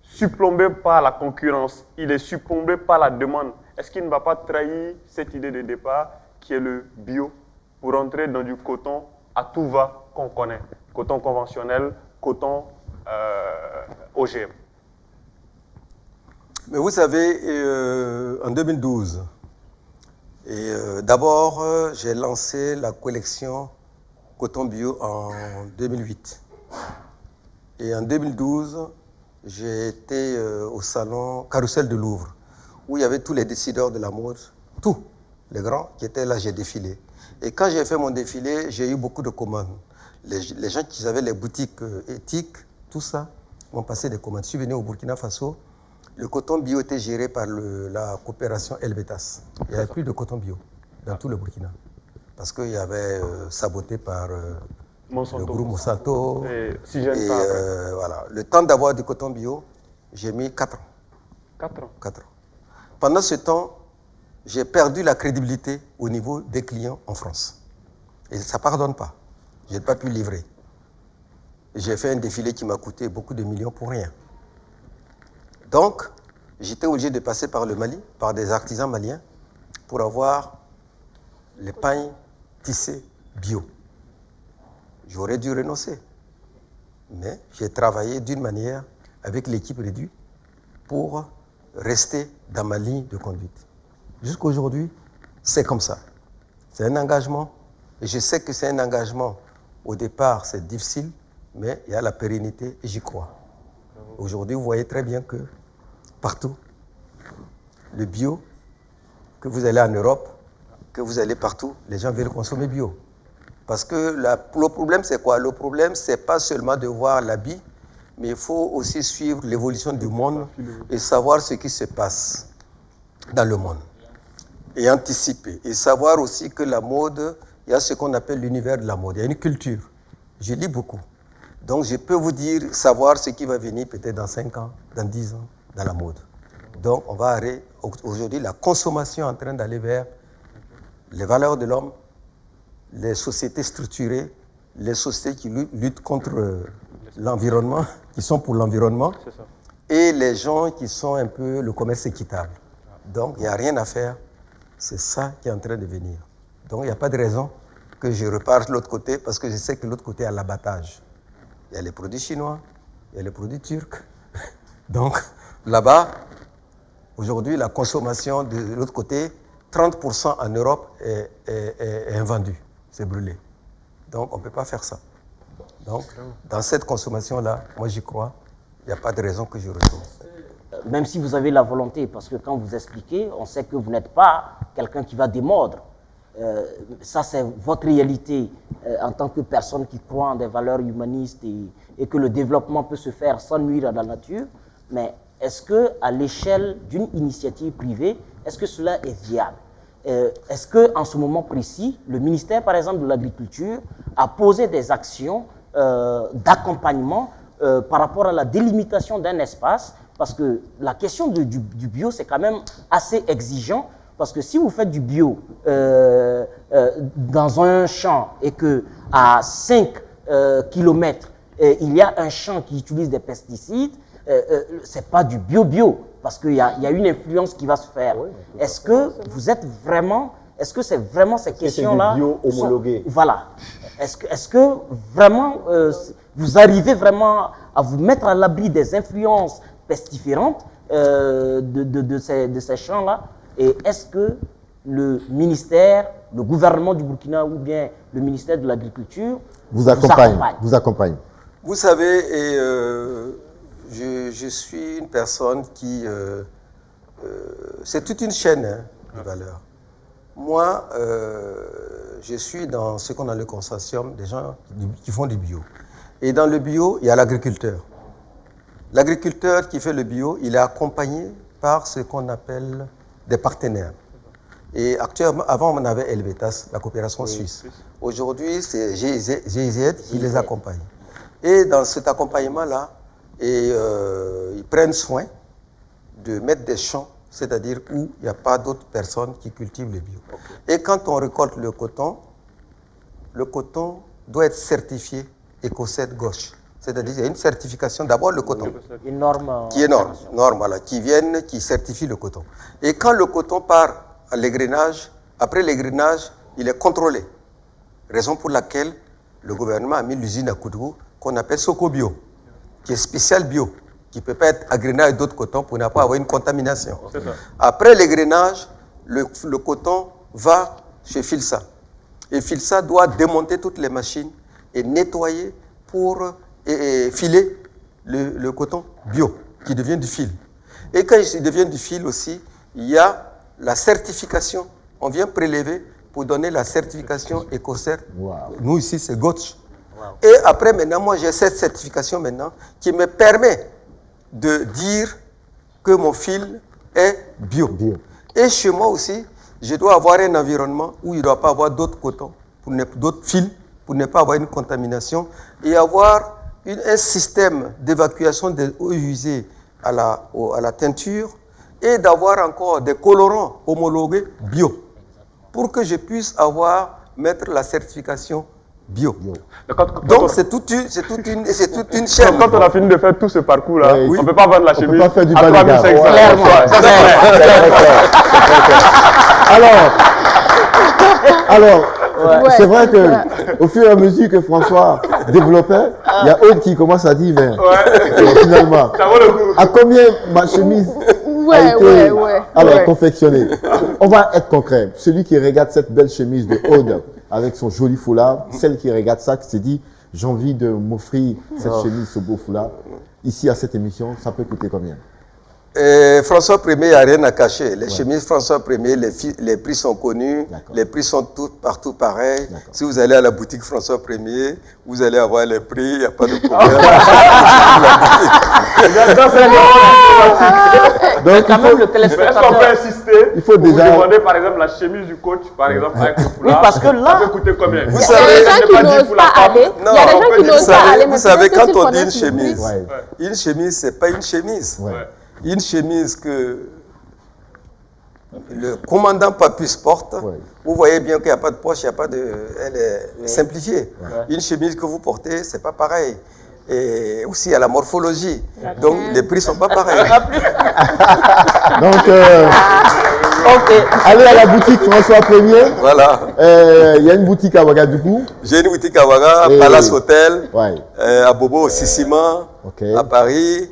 surplombé par la concurrence, il est surplombé par la demande, est-ce qu'il ne va pas trahir cette idée de départ qui est le bio pour entrer dans du coton à tout va qu'on connaît, coton conventionnel, coton OGM? Mais vous savez, en 2012, d'abord, j'ai lancé la collection coton bio en 2008. Et en 2012, j'ai été au salon Carrousel de Louvre, où il y avait tous les décideurs de la mode, tous les grands qui étaient là, j'ai défilé. Et quand j'ai fait mon défilé, j'ai eu beaucoup de commandes. Les gens qui avaient les boutiques éthiques, tout ça, m'ont passé des commandes. Je suis venu au Burkina Faso. Le coton bio était géré par la coopération Helvetas. Il n'y avait plus de coton bio dans tout le Burkina. Parce qu'il y avait saboté par le groupe Monsanto. Et voilà. Le temps d'avoir du coton bio, j'ai mis 4 ans. 4 ans. 4 ans. Pendant ce temps, j'ai perdu la crédibilité au niveau des clients en France. Et ça ne pardonne pas. Je n'ai pas pu livrer. J'ai fait un défilé qui m'a coûté beaucoup de millions pour rien. Donc, j'étais obligé de passer par le Mali, par des artisans maliens, pour avoir les pagnes tissées bio. J'aurais dû renoncer. Mais j'ai travaillé d'une manière avec l'équipe réduite pour rester dans ma ligne de conduite. Jusqu'à aujourd'hui, c'est comme ça. C'est un engagement. Et je sais que c'est un engagement. Au départ, c'est difficile, mais il y a la pérennité et j'y crois. Aujourd'hui, vous voyez très bien que partout, le bio, que vous allez en Europe, que vous allez partout, les gens veulent consommer bio. Parce que le problème, c'est quoi? Le problème, c'est pas seulement de voir l'habit, mais il faut aussi suivre l'évolution du monde et savoir ce qui se passe dans le monde. Et anticiper. Et savoir aussi que la mode, il y a ce qu'on appelle l'univers de la mode. Il y a une culture. Je lis beaucoup. Donc, je peux vous dire, savoir ce qui va venir peut-être dans 5 ans, dans 10 ans, dans la mode. Donc, on va arrêter. Aujourd'hui, la consommation est en train d'aller vers les valeurs de l'homme, les sociétés structurées, les sociétés qui luttent contre l'environnement, qui sont pour l'environnement, et les gens qui sont un peu le commerce équitable. Donc, il n'y a rien à faire. C'est ça qui est en train de venir. Donc, il n'y a pas de raison que je reparte de l'autre côté, parce que je sais que l'autre côté a l'abattage. Il y a les produits chinois, il y a les produits turcs. Donc, là-bas, aujourd'hui, la consommation de l'autre côté, 30% en Europe est invendue, c'est brûlé. Donc, on ne peut pas faire ça. Donc, dans cette consommation-là, moi j'y crois, il n'y a pas de raison que je retourne. Même si vous avez la volonté, parce que quand vous expliquez, on sait que vous n'êtes pas quelqu'un qui va démordre. Ça, c'est votre réalité en tant que personne qui croit en des valeurs humanistes et que le développement peut se faire sans nuire à la nature. Mais est-ce qu'à l'échelle d'une initiative privée, est-ce que cela est viable? Est-ce qu'en ce moment précis, le ministère, par exemple, de l'Agriculture a posé des actions d'accompagnement par rapport à la délimitation d'un espace? Parce que la question du bio, c'est quand même assez exigeant. Parce que si vous faites du bio dans un champ et qu'à 5 km, il y a un champ qui utilise des pesticides, ce n'est pas du bio-bio, parce qu'il y a une influence qui va se faire. Oui, est-ce que vous êtes vraiment, est-ce que c'est vraiment ces questions-là bio homologué. Voilà. Est-ce que vraiment, vous arrivez vraiment à vous mettre à l'abri des influences pestiférantes de ces champs-là? Et est-ce que le ministère, le gouvernement du Burkina ou bien le ministère de l'Agriculture vous accompagne? Vous savez, je suis une personne qui... c'est toute une chaîne de valeurs. Moi, je suis dans ce qu'on a le consortium des gens qui font du bio. Et dans le bio, il y a l'agriculteur. L'agriculteur qui fait le bio, il est accompagné par ce qu'on appelle des partenaires. Et actuellement, avant, on avait Helvetas, la coopération suisse. Aujourd'hui, c'est GIZ qui les accompagne. Et dans cet accompagnement-là, ils prennent soin de mettre des champs, c'est-à-dire où il n'y a pas d'autres personnes qui cultivent le bio. Et quand on récolte le coton doit être certifié Écossais gauche. C'est-à-dire qu'il y a une certification, d'abord le coton. Une norme. Qui est norme, voilà, qui certifie le coton. Et quand le coton part à l'égrenage, après l'égrenage, il est contrôlé. Raison pour laquelle le gouvernement a mis l'usine à Koudou, qu'on appelle Soko Bio, qui est spécial bio, qui ne peut pas être agréné avec d'autres cotons pour ne pas avoir une contamination. Après l'égrenage, le coton va chez Filsa. Et Filsa doit démonter toutes les machines et nettoyer pour filer le coton bio, qui devient du fil. Et quand il devient du fil aussi, il y a la certification. On vient prélever pour donner la certification écossaise. Wow. Nous ici, c'est Gotch. Wow. Et après, maintenant, moi, j'ai cette certification maintenant qui me permet de dire que mon fil est bio. Et chez moi aussi, je dois avoir un environnement où il ne doit pas avoir d'autres cotons, d'autres fils, pour ne pas avoir une contamination, et avoir un système d'évacuation des eaux usées à la teinture, et d'avoir encore des colorants homologués bio, pour que je puisse mettre la certification bio. Donc c'est toute une chaîne. Quand on a fini de faire tout ce parcours-là, on ne peut pas vendre la chemise à 3500. Clairement. Alors, c'est vrai qu'au fur et à mesure que François développait, il y a Aude qui commence à dire, mais finalement, à combien ma chemise a été confectionnée? On va être concret. Celui qui regarde cette belle chemise de Aude avec son joli foulard, celle qui regarde ça, qui se dit, j'ai envie de m'offrir cette chemise, ce beau foulard, ici à cette émission, ça peut coûter combien? François Ier, il n'y a rien à cacher. Les chemises François Ier, les prix sont connus, les prix sont partout pareils. Si vous allez à la boutique François Ier, vous allez avoir les prix, il n'y a pas de problème. Donc, quand même, le téléspectateur. Est-ce qu'on peut insister? Il faut déjà demander par exemple la chemise du coach, par exemple, avec le foulard. Oui, parce que là, ça peut coûter combien? Vous savez, il y a des gens qui n'osent pas aller. Il y a des gens qui n'osent pas aller. Vous savez, quand on dit une chemise, ce n'est pas une chemise. Une chemise que Le commandant Papus porte, vous voyez bien qu'il n'y a pas de poche, il n'y a pas de... Elle est simplifiée. Une chemise que vous portez, c'est pas pareil. Et aussi, il y a la morphologie. Donc, les prix ne sont pas pareils. Donc, allez à la boutique François 1er. Voilà. Il y a une boutique à Ouagadougou. J'ai une boutique à Ouaga, Palace Hotel, à Bobo, Sissima, à Paris,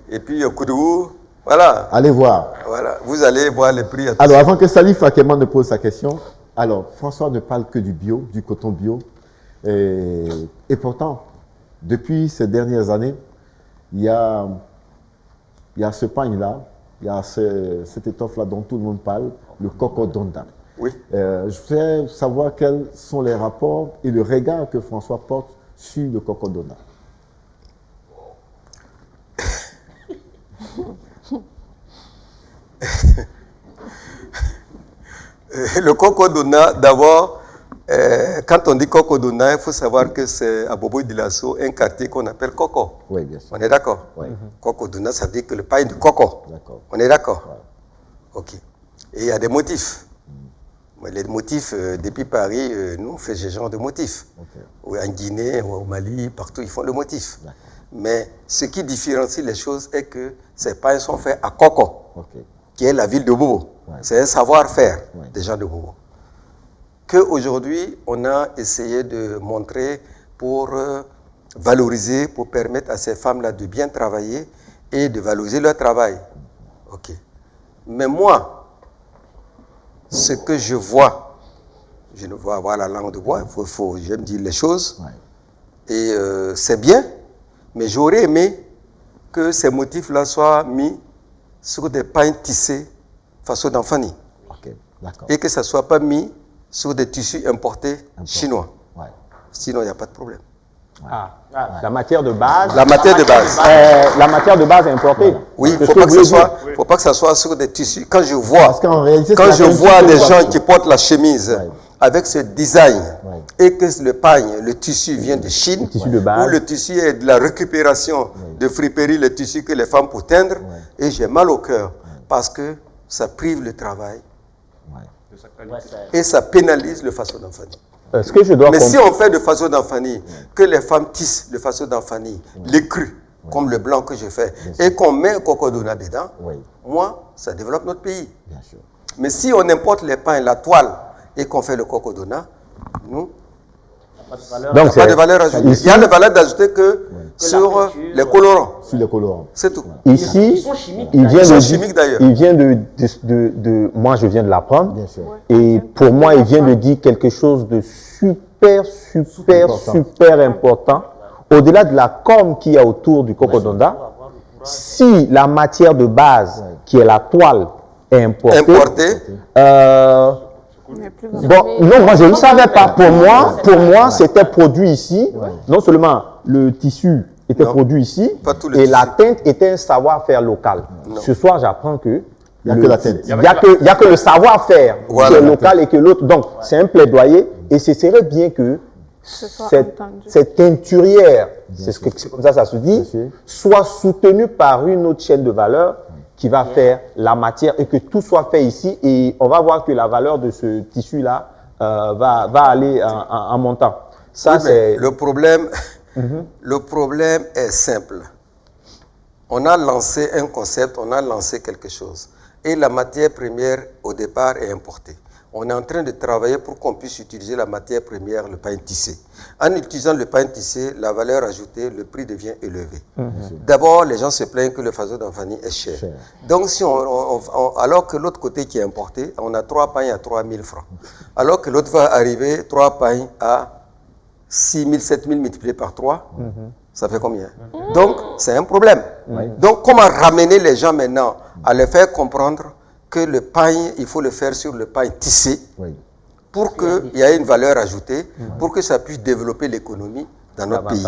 et puis au Koudou. Voilà. Allez voir. Voilà. Vous allez voir les prix. Alors, avant que Salif Akeman ne pose sa question, alors, François ne parle que du bio, du coton bio. Et pourtant, depuis ces dernières années, il y a ce pagne-là, il y a cette étoffe-là dont tout le monde parle, le cocodonda. Oui. Je voudrais savoir quels sont les rapports et le regard que François porte sur le cocodonda. Le cocodona, d'abord, quand on dit cocodona, il faut savoir que c'est à Bobo-Dioulasso, un quartier qu'on appelle Coco. Oui, bien sûr. On est d'accord? Oui. Cocodona, ça veut dire que le pain du coco. D'accord. On est d'accord? Ok. Et il y a des motifs. Les motifs, depuis Paris, nous, on fait ce genre de motifs. Okay. En Guinée, au Mali, partout, ils font le motif. Mais ce qui différencie les choses est que ces pains sont faits à Coco, qui est la ville de Bobo. C'est un savoir-faire des gens de Bobo. Qu'aujourd'hui, on a essayé de montrer pour valoriser, pour permettre à ces femmes-là de bien travailler et de valoriser leur travail. Ok. Mais moi, ce que je vois, je ne vois avoir la langue de bois, j'aime dire les choses, et c'est bien, mais j'aurais aimé que ces motifs-là soient mis sur des pains tissés façon d'Anfani. Et que ça ne soit pas mis sur des tissus importés chinois. Sinon, il n'y a pas de problème. La matière de base. La matière de base. La matière de base est importée. Oui, il ne faut pas que ça soit sur des tissus. Quand je vois, des gens qui portent la chemise avec ce design et que le pagne, le tissu vient de Chine, ou le tissu est de la récupération de friperie, le tissu que les femmes pour teindre, et j'ai mal au cœur parce que ça prive le travail et ça pénalise le façon d'Anfani. Mais si on fait de façon d'Anfani, que les femmes tissent de façon d'Anfani, les crus, comme le blanc que je fais, et qu'on met un cocodona dedans, moi, ça développe notre pays. Mais si on importe les pains, la toile, et qu'on fait le cocodona, nous, il n'y a pas de valeur ajoutée. Il y a la valeur ajoutée que sur les colorants. Sur les colorants. C'est tout. Ici, il vient de moi je viens de l'apprendre, et pour moi il vient de dire quelque chose de super important. Au-delà de la com qu'il y a autour du cocodonda, si la matière de base, qui est la toile, est importée, non, moi je ne savais pas. Pour moi, c'était produit ici. Non seulement le tissu était produit ici, et la teinte était un savoir-faire local. Ce soir, j'apprends que il n'y a que la teinte. Il n'y a que le savoir-faire qui est local et que l'autre. Donc, c'est un plaidoyer. Et ce serait bien que cette teinturière, c'est comme ça ça se dit, soit soutenue par une autre chaîne de valeur qui va faire la matière et que tout soit fait ici, et on va voir que la valeur de ce tissu-là va aller en montant. Ça, c'est... Le problème est simple. On a lancé un concept, on a lancé quelque chose. Et la matière première, au départ, est importée. On est en train de travailler pour qu'on puisse utiliser la matière première, le pain tissé. En utilisant le pain tissé, la valeur ajoutée, le prix devient élevé. D'abord, les gens se plaignent que le faso d'Anfani est cher. Donc, si alors que l'autre côté qui est importé, on a 3 pains à 3 000 francs. Alors que l'autre va arriver, 3 pains à 6 000, 7 000 multiplié par 3, ça fait combien? Donc, c'est un problème. Donc, comment ramener les gens maintenant à les faire comprendre que le pain, il faut le faire sur le pain tissé pour qu'il y ait une valeur ajoutée, pour que ça puisse développer l'économie dans notre pays.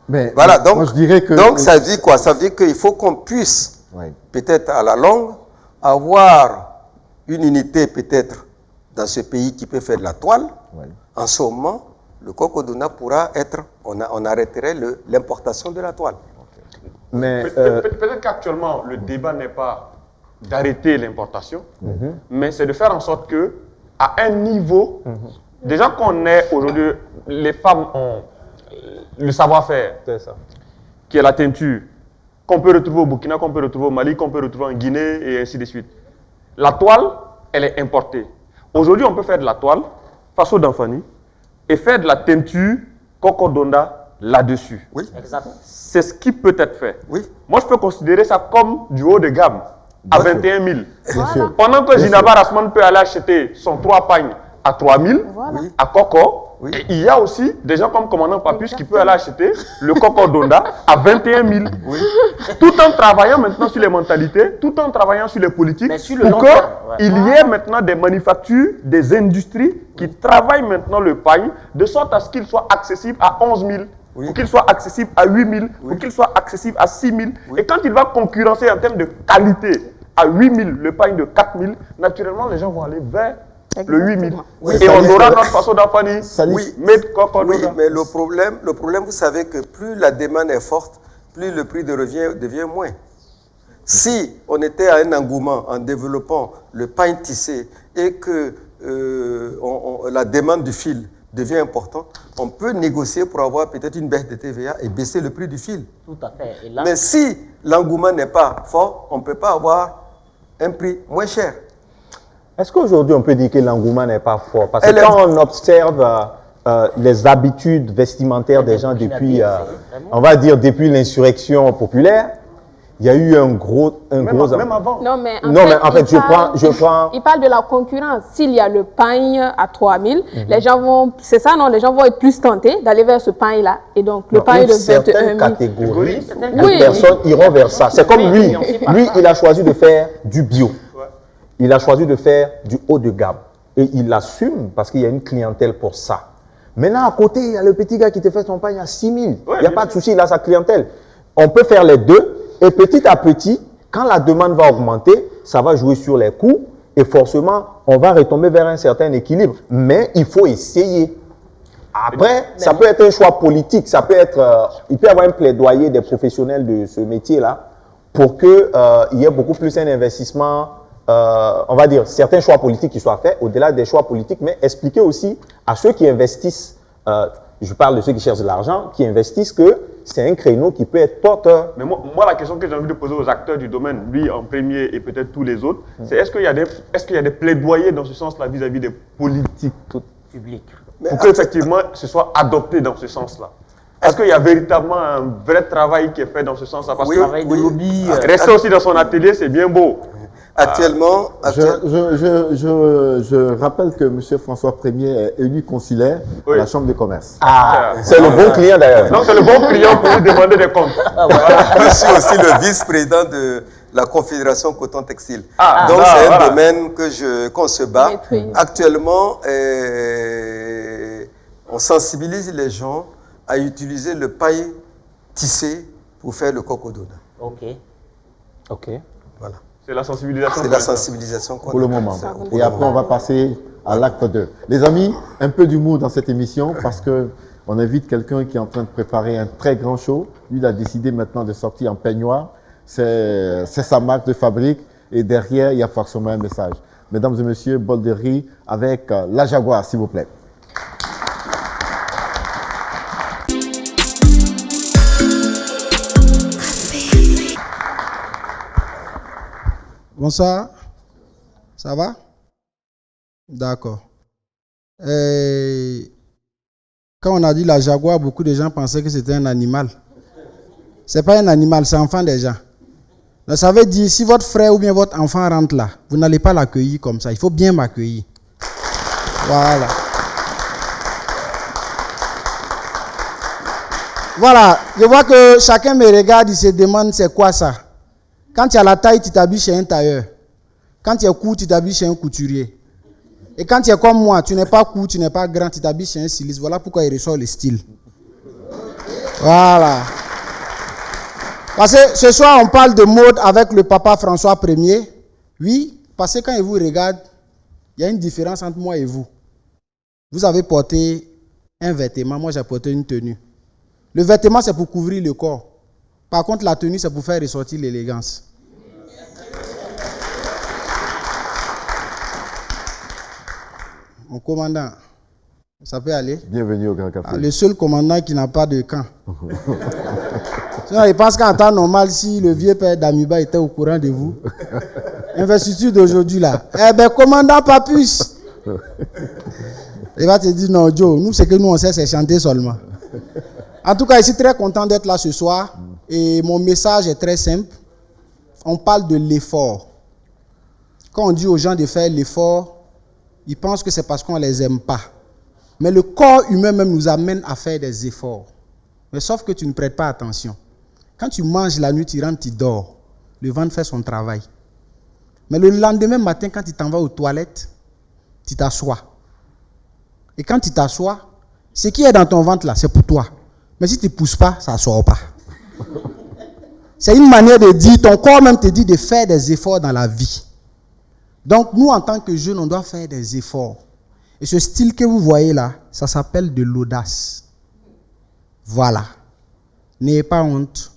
Mais voilà, donc, moi, je dirais que donc ça dit quoi? Ça veut dire qu'il faut qu'on puisse, peut-être à la longue, avoir une unité peut-être dans ce pays qui peut faire de la toile. En ce moment, le cocodona pourra être, on arrêterait l'importation de la toile. Mais peut-être qu'actuellement, le débat n'est pas d'arrêter l'importation, mais c'est de faire en sorte que, à un niveau, déjà qu'on est aujourd'hui, les femmes ont le savoir-faire, qui est la teinture, qu'on peut retrouver au Burkina, qu'on peut retrouver au Mali, qu'on peut retrouver en Guinée et ainsi de suite. La toile, elle est importée. Aujourd'hui, on peut faire de la toile, Faso d'Anfani, et faire de la teinture Cocodonda là-dessus. Oui. C'est ce qui peut être fait. Oui. Moi, je peux considérer ça comme du haut de gamme, à 21 000. Voilà. Pendant que Ginaba Rasman peut aller acheter son 3 pagnes à 3 000, à Coco, et il y a aussi des gens comme Commandant Papus qui peut aller acheter le Cocodonda à 21 000. Tout en travaillant maintenant sur les mentalités, tout en travaillant sur les politiques, pour qu'il y ait maintenant des manufactures, des industries qui travaillent maintenant le paille, de sorte à ce qu'il soit accessible à 11 000. Pour qu'il soit accessible à 8 000, pour qu'il soit accessible à 6 000. Et quand il va concurrencer en termes de qualité à 8 000, le pain de 4 000, naturellement, les gens vont aller vers le 8 000. Et on aura notre façon d'enfanir. Oui, mais le problème, vous savez que plus la demande est forte, plus le prix devient moins. Si on était à un engouement en développant le pain tissé et que la demande du fil devient importante, on peut négocier pour avoir peut-être une baisse de TVA et baisser le prix du fil. Tout à fait. Et là, mais si l'engouement n'est pas fort, on ne peut pas avoir un prix moins cher. Est-ce qu'aujourd'hui on peut dire que l'engouement n'est pas fort? Parce que quand on observe les habitudes vestimentaires des gens depuis, on va dire depuis l'insurrection populaire, il y a eu un gros... Même avant. Non, mais en fait, je prends... Il parle de la concurrence. S'il y a le pain à 3 000, les gens vont... C'est ça, non? Les gens vont être plus tentés d'aller vers ce pain-là. Et donc, le pain de 21 000. Certaines catégories de personnes iront vers ça. C'est comme lui. Lui, il a choisi de faire du bio. Il a choisi de faire du haut de gamme. Et il l'assume parce qu'il y a une clientèle pour ça. Maintenant, à côté, il y a le petit gars qui te fait son pain à 6 000. Il n'y a pas de souci, il a sa clientèle. On peut faire les deux. Et petit à petit, quand la demande va augmenter, ça va jouer sur les coûts et forcément, on va retomber vers un certain équilibre. Mais il faut essayer. Après, ça peut être un choix politique, ça peut être, il peut y avoir un plaidoyer des professionnels de ce métier-là pour qu'il y ait beaucoup plus un investissement, on va dire, certains choix politiques qui soient faits, au-delà des choix politiques, mais expliquer aussi à ceux qui investissent, je parle de ceux qui cherchent de l'argent, qui investissent que c'est un créneau qui peut être porteur. Mais moi, la question que j'ai envie de poser aux acteurs du domaine, lui en premier et peut-être tous les autres, c'est est-ce qu'il y a des plaidoyers dans ce sens-là vis-à-vis des politiques publiques pour qu'effectivement ce soit adopté dans ce sens-là? Est-ce qu'il y a véritablement un vrai travail qui est fait dans ce sens-là? Parce que lobby, rester aussi dans son atelier, c'est bien beau. Actuellement, je rappelle que M. François Premier est élu consulaire à la Chambre de commerce. C'est le bon client d'ailleurs. Donc c'est le bon client pour lui demander des comptes. Je suis aussi le vice-président de la Confédération Coton Textile. Donc c'est un domaine qu'on se bat. Actuellement, on sensibilise les gens à utiliser le paille tissé pour faire le cocodona. Ok. Voilà. C'est la sensibilisation. C'est la sensibilisation pour le moment. Et après, on va passer à l'acte 2. Les amis, un peu d'humour dans cette émission parce qu'on invite quelqu'un qui est en train de préparer un très grand show. Lui, il a décidé maintenant de sortir en peignoir. C'est sa marque de fabrique. Et derrière, il y a forcément un message. Mesdames et messieurs, bol de riz avec la Jaguar, s'il vous plaît. Bonsoir, ça va? D'accord. Quand on a dit la jaguar, beaucoup de gens pensaient que c'était un animal. Ce n'est pas un animal, c'est l'enfant des gens. Donc, ça veut dire, si votre frère ou bien votre enfant rentre là, vous n'allez pas l'accueillir comme ça. Il faut bien m'accueillir. Voilà. Voilà, je vois que chacun me regarde, il se demande c'est quoi ça. Quand tu as la taille, tu t'habilles chez un tailleur. Quand tu es court, tu t'habilles chez un couturier. Et quand tu es comme moi, tu n'es pas court, tu n'es pas grand, tu t'habilles chez un styliste. Voilà pourquoi il ressort le style. Voilà. Parce que ce soir, on parle de mode avec le papa François Ier. Oui, parce que quand il vous regarde, il y a une différence entre moi et vous. Vous avez porté un vêtement, moi j'ai porté une tenue. Le vêtement, c'est pour couvrir le corps. Par contre, la tenue, c'est pour faire ressortir l'élégance. mon commandant, ça peut aller? Bienvenue au Grand Café. Le seul commandant qui n'a pas de camp. Sinon, il pense qu'en temps normal, si le vieux père d'Amiba était au courant de vous, investiture d'aujourd'hui là, eh bien, commandant Papus, il va te dire non, Joe, nous, ce que nous on sait, c'est chanter seulement. En tout cas, je suis très content d'être là ce soir et mon message est très simple. On parle de l'effort. Quand on dit aux gens de faire l'effort, ils pensent que c'est parce qu'on ne les aime pas. Mais le corps humain même nous amène à faire des efforts. Mais sauf que tu ne prêtes pas attention. Quand tu manges la nuit, tu rentres, tu dors. Le ventre fait son travail. Mais le lendemain matin, quand tu t'en vas aux toilettes, tu t'assois. Et quand tu t'assois, ce qui est dans ton ventre là, c'est pour toi. Mais si tu ne pousses pas, ça ne sort pas. C'est une manière de dire, ton corps même te dit de faire des efforts dans la vie. Donc nous, en tant que jeunes, on doit faire des efforts. Et ce style que vous voyez là, ça s'appelle de l'audace. Voilà. N'ayez pas honte.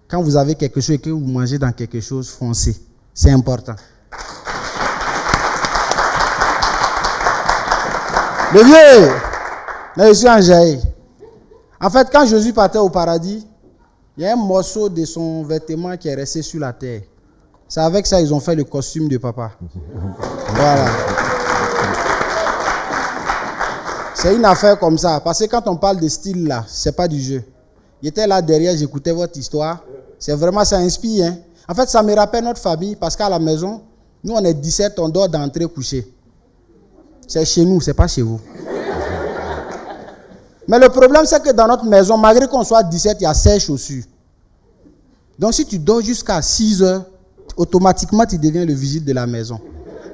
Quand vous avez quelque chose et que vous mangez dans quelque chose, foncez. C'est important. Le vieux, là, je suis en jaillit. En fait, quand Jésus partait au paradis, il y a un morceau de son vêtement qui est resté sur la terre. C'est avec ça qu'ils ont fait le costume de papa. Voilà. C'est une affaire comme ça. Parce que quand on parle de style là, c'est pas du jeu. J'étais là derrière, j'écoutais votre histoire. C'est vraiment, ça inspire. Hein? En fait, ça me rappelle notre famille parce qu'à la maison, nous on est 17, on dort d'entrée coucher. C'est chez nous, c'est pas chez vous. Mais le problème, c'est que dans notre maison, malgré qu'on soit 17, il y a 16 chaussures. Donc si tu dors jusqu'à 6 heures, automatiquement tu deviens le vigile de la maison.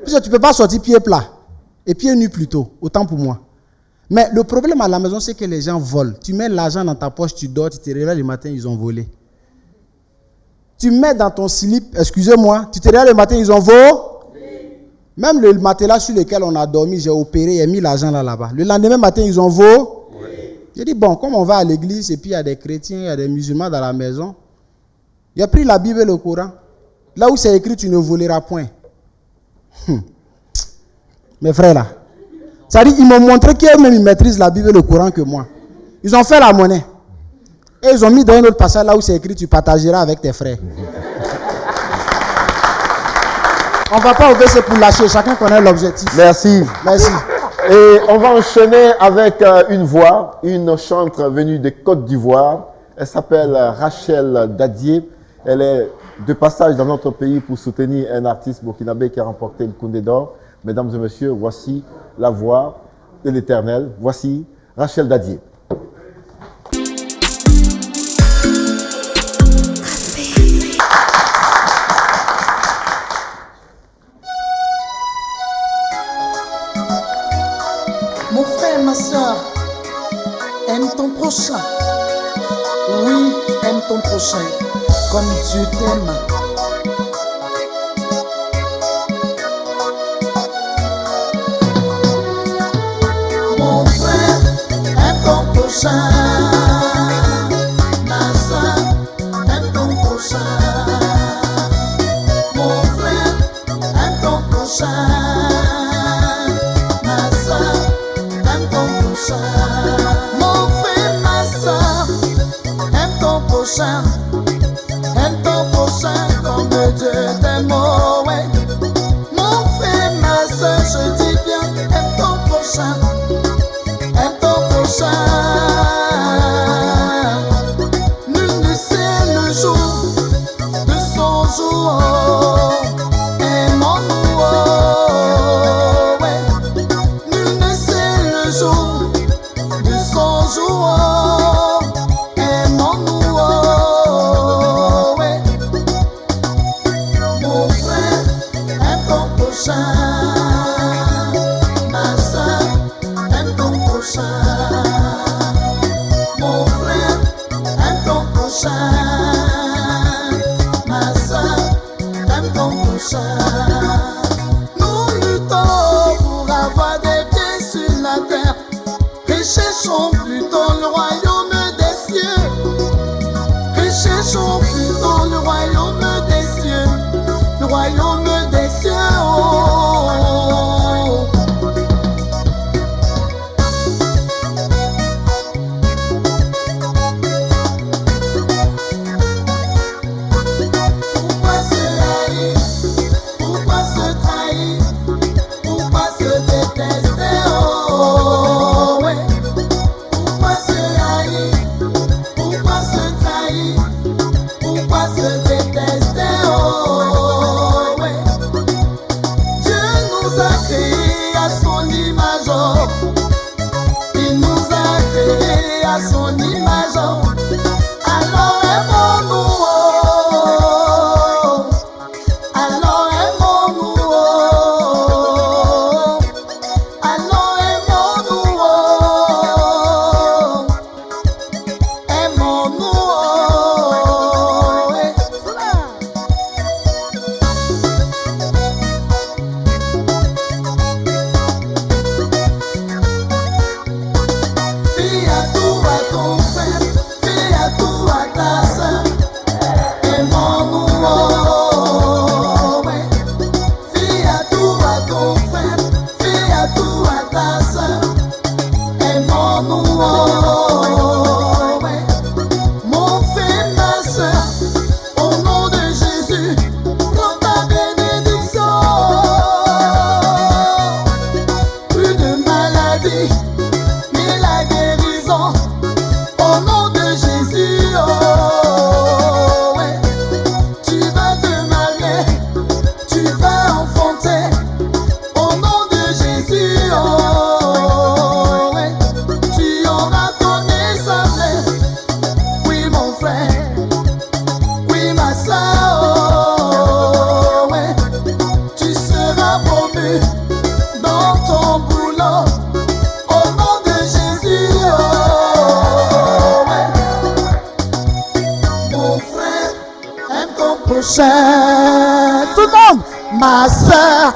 Parce que tu ne peux pas sortir pieds plats et pieds nus plutôt, autant pour moi. Mais le problème à la maison, c'est que les gens volent. Tu mets l'argent dans ta poche, tu dors, tu te réveilles le matin, ils ont volé. Tu mets dans ton slip, excusez-moi, tu te réveilles le matin, ils ont volé. Même le matelas sur lequel on a dormi, j'ai opéré, j'ai mis l'argent là-bas. Le lendemain matin, ils ont volé. J'ai dit, bon, comme on va à l'église et puis il y a des chrétiens, il y a des musulmans dans la maison, il a pris la Bible et le Coran. Là où c'est écrit, tu ne voleras point. Mes frères là. Ça dit, ils m'ont montré qu'eux-mêmes ils maîtrisent la Bible et le Coran que moi. Ils ont fait la monnaie. Et ils ont mis dans un autre passage là où c'est écrit, tu partageras avec tes frères. On ne va pas ouvrir pour lâcher, chacun connaît l'objectif. Merci. Merci. Et on va enchaîner avec une voix, une chanteuse venue de Côte d'Ivoire. Elle s'appelle Rachel Dadié. Elle est de passage dans notre pays pour soutenir un artiste burkinabé qui a remporté le Koundé d'or. Mesdames et messieurs, voici la voix de l'Éternel. Voici Rachel Dadié. Mon frère, ma soeur, aime ton prochain. Oui, aime ton prochain comme Dieu t'aime. Mon frère, aime ton prochain. Ma soeur, aime ton prochain. Mon frère, aime ton prochain. Ma soeur, aime ton prochain. Mon frère, ma soeur, aime ton prochain. Aime ton prochain comme Dieu t'aime, oh ouais. Mon frère, ma soeur, je dis bien, aime ton prochain. Aime ton prochain. Nul ne sait le jour de son jour. Aimons-nous, oh ouais. Nul ne sait le jour de son jour. Aimons-nous, oh ouais. Mon frère, aime ton prochain. Ma soeur, aime ton prochain. Mon frère, aime ton prochain. Ma soeur, Tout le monde, ma soeur,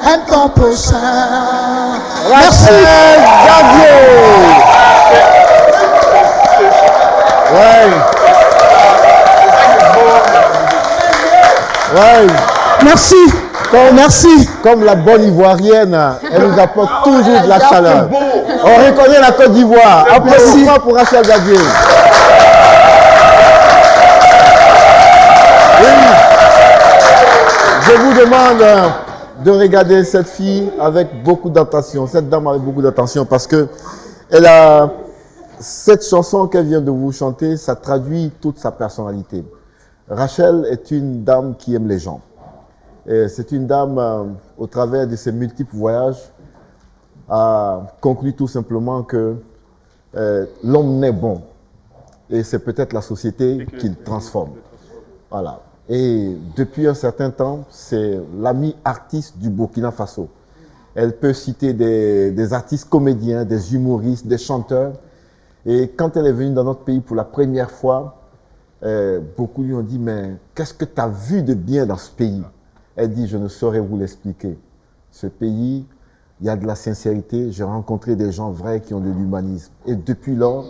aime ton prochain. Merci, Xavier. Ouais. Ouais. Merci. Merci. Comme la bonne ivoirienne, elle nous apporte toujours de la chaleur. On reconnaît la Côte d'Ivoire. Applaudissements pour Rachel Xavier. Oui. Je vous demande de regarder cette fille avec beaucoup d'attention, cette dame avec beaucoup d'attention, parce que elle a cette chanson qu'elle vient de vous chanter, ça traduit toute sa personnalité. Rachel est une dame qui aime les gens. C'est une dame, au travers de ses multiples voyages, a conclu tout simplement que l'homme naît bon. Et c'est peut-être la société qui le transforme. Voilà. Et depuis un certain temps, c'est l'amie artiste du Burkina Faso. Elle peut citer des artistes comédiens, des humoristes, des chanteurs. Et quand elle est venue dans notre pays pour la première fois, beaucoup lui ont dit « Mais qu'est-ce que tu as vu de bien dans ce pays ?» Elle dit « Je ne saurais vous l'expliquer. Ce pays, il y a de la sincérité. J'ai rencontré des gens vrais qui ont de l'humanisme. » Et depuis lors,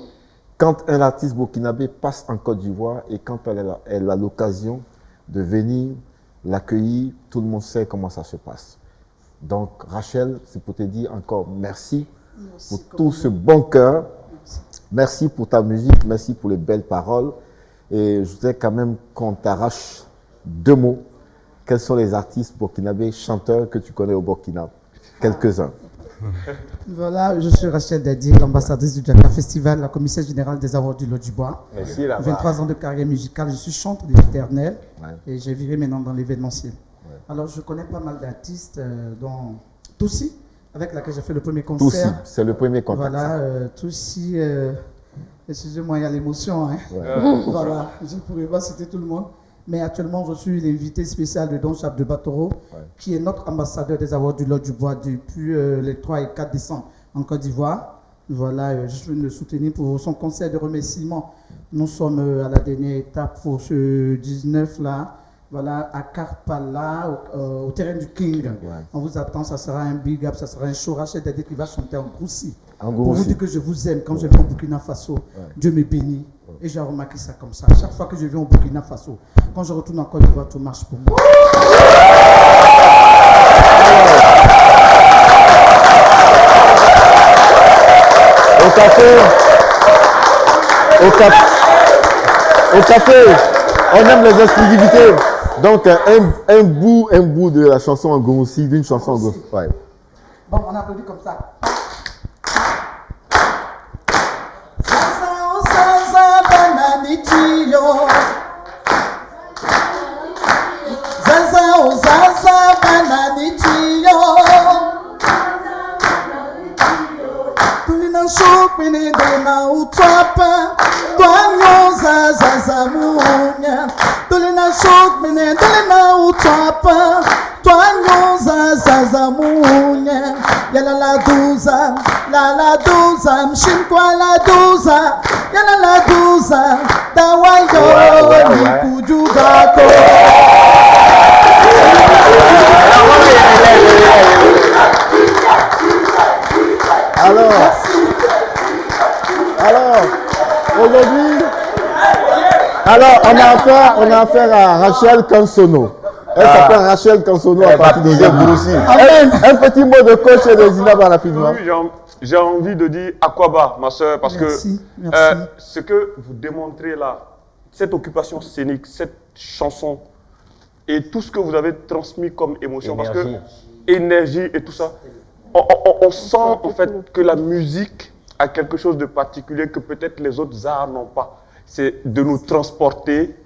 quand un artiste burkinabé passe en Côte d'Ivoire et quand elle a l'occasion de venir l'accueillir, tout le monde sait comment ça se passe. Donc Rachel, c'est pour te dire encore merci pour tout ce bon cœur. Merci pour ta musique, merci pour les belles paroles. Et je voudrais quand même qu'on t'arrache 2 mots. Quels sont les artistes burkinabés, chanteurs que tu connais au Burkina? Quelques-uns. Voilà, je suis Rachel Dadi, l'ambassadrice du Jaka Festival, la commissaire générale des Awards du Lot du Bois. Merci, là-bas. 23 ans de carrière musicale, je suis chanteur de l'éternel et j'ai viré maintenant dans l'événementiel. Alors, je connais pas mal d'artistes, dont Toussi, avec laquelle j'ai fait le premier concert. Toussi, c'est le premier contact. Voilà, Toussi, excusez-moi, il y a l'émotion. Hein. Voilà, je ne pourrais pas citer tout le monde. Mais actuellement, je suis l'invité spécial de Don Chap de Batoro, qui est notre ambassadeur des Awards du Lot du Bois depuis les 3 et 4 décembre en Côte d'Ivoire. Voilà, je suis venu le soutenir pour son concert de remerciement. Nous sommes à la dernière étape pour ce 19-là. Voilà, à Karpala, au terrain du King. On vous attend, ça sera un big up, ça sera un show. Rachel Dadi qui va chanter en Goussi. Pour vous dire que je vous aime. Quand je viens au Burkina Faso, Dieu me bénit. Et j'ai remarqué ça comme ça. Chaque fois que je viens au Burkina Faso, quand je retourne en Côte d'Ivoire, tout marche pour moi. Au café, on aime les exclusivités. Donc, un bout de la chanson en Goussi, d'une chanson en Goussi. Ouais. Bon, on applaudit comme ça. La douza, mshinkwa la douza, yana la douza, dawayo ni kujugako. Alors, aujourd'hui, on a affaire à Rachel Kansono. Elle s'appelle Rachel Kansono à partir de Goussi. Un petit mot de coach et de Zinaba rapidement. Oui, j'ai envie de dire Akwaba, ma soeur, parce merci, que ce que vous démontrez là, cette occupation scénique, cette chanson et tout ce que vous avez transmis comme émotion, parce que énergie et tout ça, on sent en fait que la musique a quelque chose de particulier que peut-être les autres arts n'ont pas. C'est de nous transporter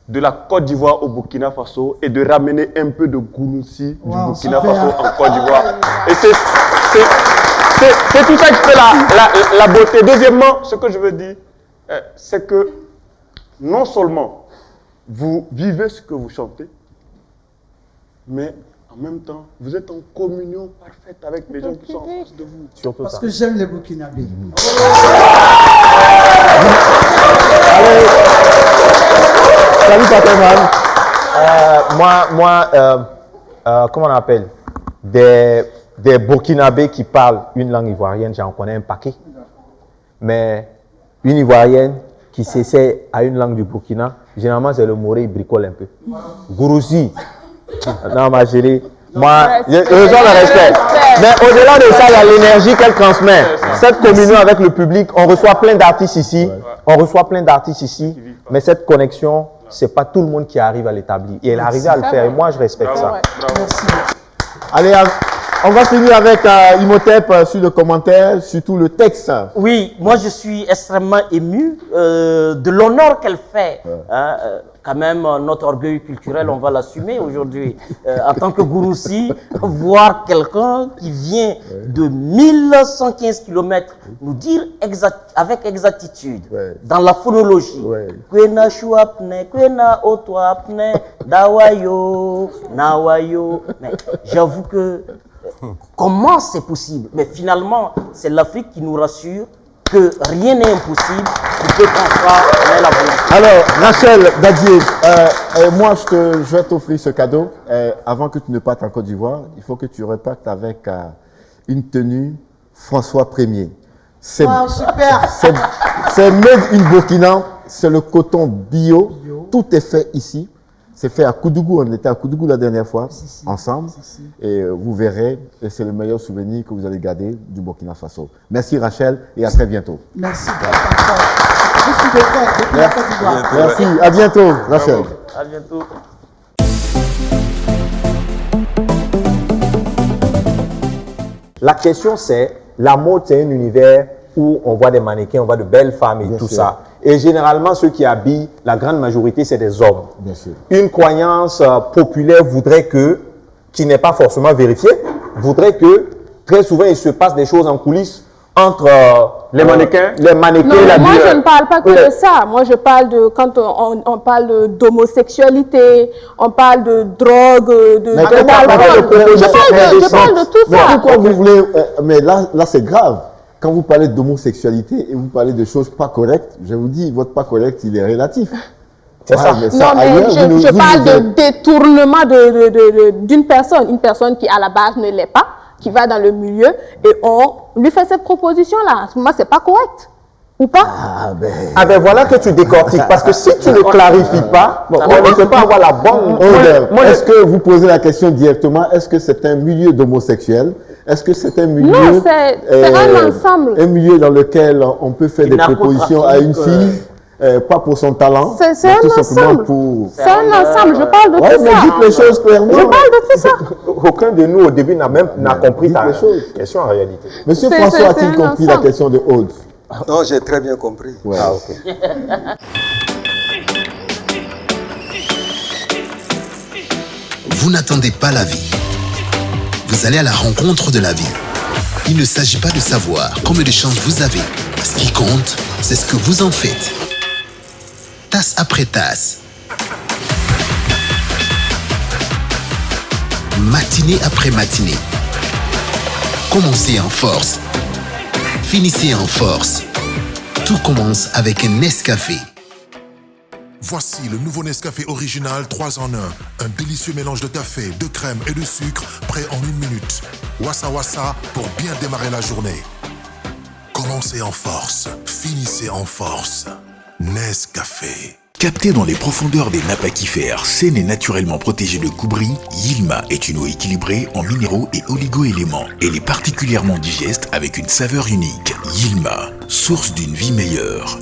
de la Côte d'Ivoire au Burkina Faso et de ramener un peu de Gounousi du Burkina Faso en Côte d'Ivoire. Et c'est tout ça qui fait la beauté. Deuxièmement, ce que je veux dire, c'est que non seulement vous vivez ce que vous chantez, mais en même temps, vous êtes en communion parfaite avec les gens qui sont en face de vous. Surtout parce que j'aime les Burkinabés. Salut Papa Man. Comment on appelle des Burkinabés qui parlent une langue ivoirienne, j'en connais un paquet. Mais une Ivoirienne qui s'essaie à une langue du Burkina, généralement c'est le Moré, il bricole un peu. Gourouzi. Non, ma chérie. Moi, je ressens le respect. Mais au-delà de ça, il y a l'énergie qu'elle transmet. Cette communion avec le public, on reçoit plein d'artistes ici. Mais cette connexion, c'est pas tout le monde qui arrive à l'établir. Et elle arrive à le faire. Et moi, je respecte ça. Merci. Allez, on va finir avec Imhotep sur le commentaire, surtout le texte. Oui, moi je suis extrêmement ému de l'honneur qu'elle fait. Quand même, notre orgueil culturel, on va l'assumer aujourd'hui. En tant que Gouroussi, voir quelqu'un qui vient de 1115 km nous dire avec exactitude, dans la phonologie, Kwena Chouapne, Kwena Otoapne, Dawayo, Nawayo. Mais j'avoue que comment c'est possible? Mais finalement, c'est l'Afrique qui nous rassure que rien n'est impossible, que François ait la volonté. Alors, Rachel Dadier, moi je vais t'offrir ce cadeau. Avant que tu ne partes en Côte d'Ivoire, il faut que tu repartes avec une tenue François Ier. C'est super. C'est made in Burkina, c'est le coton bio, tout est fait ici. C'est fait à Koudougou, on était à Koudougou la dernière fois, ensemble. Et vous verrez, et c'est le meilleur souvenir que vous allez garder du Burkina Faso. Merci Rachel, et à très bientôt. Merci. Merci, à bientôt Rachel. À bientôt. La question c'est, la mode c'est un univers où on voit des mannequins, on voit de belles femmes et tout ça. Et généralement, ceux qui habillent, la grande majorité, c'est des hommes. Bien sûr. Une croyance populaire voudrait que, qui n'est pas forcément vérifiée, voudrait que très souvent il se passe des choses en coulisses entre les mannequins et la moi je ne parle pas que de ça. Moi je parle de, quand on parle d'homosexualité, on parle de drogue, je parle de tout ça. Pourquoi vous voulez, mais là c'est grave. Quand vous parlez d'homosexualité et vous parlez de choses pas correctes, je vous dis, votre pas correct, il est relatif. C'est ça. Mais non, mais je parle de détournement d'une personne, une personne qui à la base ne l'est pas, qui va dans le milieu et on lui fait cette proposition-là. Moi, c'est pas correct. Ou pas? Ah ben voilà que tu décortiques. Parce que si tu ne clarifies pas, on ne peut pas avoir la bonne... Est-ce que vous posez la question directement, est-ce que c'est un milieu d'homosexuels? Est-ce que c'est un milieu... Non, c'est un ensemble. Un milieu dans lequel on peut faire des propositions à une fille, pas pour son talent, mais tout simplement pour... C'est un ensemble, je parle de tout ça. Mais dites les choses clairement. Je parle de tout ça. Aucun de nous au début n'a compris ta question en réalité. Monsieur François a-t-il compris la question de Aude? Non, j'ai très bien compris. Ouais. Ah, ok. Vous n'attendez pas la vie. Vous allez à la rencontre de la vie. Il ne s'agit pas de savoir combien de chances vous avez. Ce qui compte, c'est ce que vous en faites. Tasse après tasse. Matinée après matinée. Commencez en force. Finissez en force. Tout commence avec un Nescafé. Voici le nouveau Nescafé original 3 en 1. Un délicieux mélange de café, de crème et de sucre, prêt en 1 minute. Wassa Wassa pour bien démarrer la journée. Commencez en force, finissez en force. Nescafé. Capté dans les profondeurs des nappes aquifères, saine et naturellement protégée de coubris, Yilma est une eau équilibrée en minéraux et oligo-éléments. Elle est particulièrement digeste avec une saveur unique. Yilma, source d'une vie meilleure.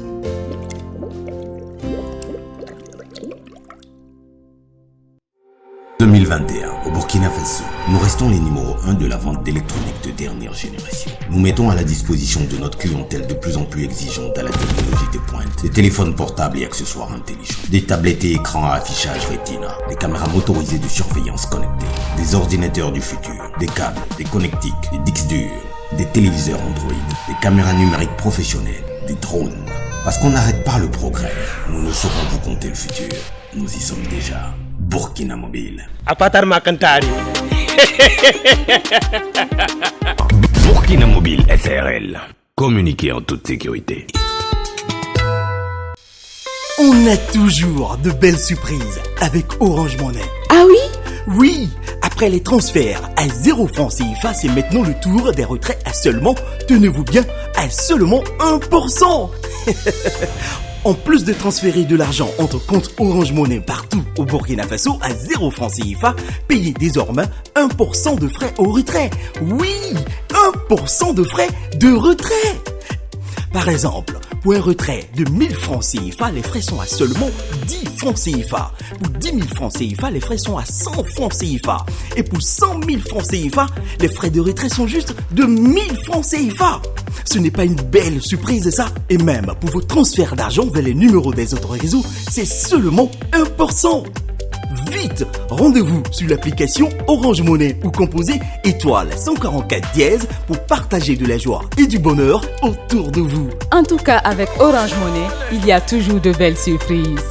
En 2021, au Burkina Faso, nous restons les numéros 1 de la vente d'électronique de dernière génération. Nous mettons à la disposition de notre clientèle de plus en plus exigeante à la technologie de pointe, des téléphones portables et accessoires intelligents, des tablettes et écrans à affichage Retina, des caméras motorisées de surveillance connectées, des ordinateurs du futur, des câbles, des connectiques, des disques durs, des téléviseurs Android, des caméras numériques professionnelles, des drones. Parce qu'on n'arrête pas le progrès, nous ne saurons vous compter le futur. Nous y sommes déjà. Burkina Mobile. Apatar Makantari. Burkina Mobile SRL. Communiquez en toute sécurité. On a toujours de belles surprises avec Orange Money. Ah oui? Oui, après les transferts à 0 francs CFA, c'est maintenant le tour des retraits à seulement, tenez-vous bien, à seulement 1%. En plus de transférer de l'argent entre comptes Orange Money partout au Burkina Faso à 0 francs CFA, payez désormais 1% de frais au retrait. Oui, 1% de frais de retrait. Par exemple, pour un retrait de 1000 francs CFA, les frais sont à seulement 10 francs CFA. Pour 10 000 francs CFA, les frais sont à 100 francs CFA. Et pour 100 000 francs CFA, les frais de retrait sont juste de 1000 francs CFA. Ce n'est pas une belle surprise ça? Et même pour vos transferts d'argent vers les numéros des autres réseaux, c'est seulement 1%. Vite, rendez-vous sur l'application Orange Money ou composez étoile 144 dièse pour partager de la joie et du bonheur autour de vous. En tout cas, avec Orange Money, il y a toujours de belles surprises.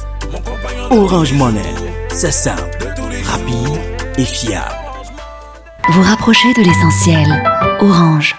Orange Money, c'est simple, rapide et fiable. Vous rapprochez de l'essentiel. Orange.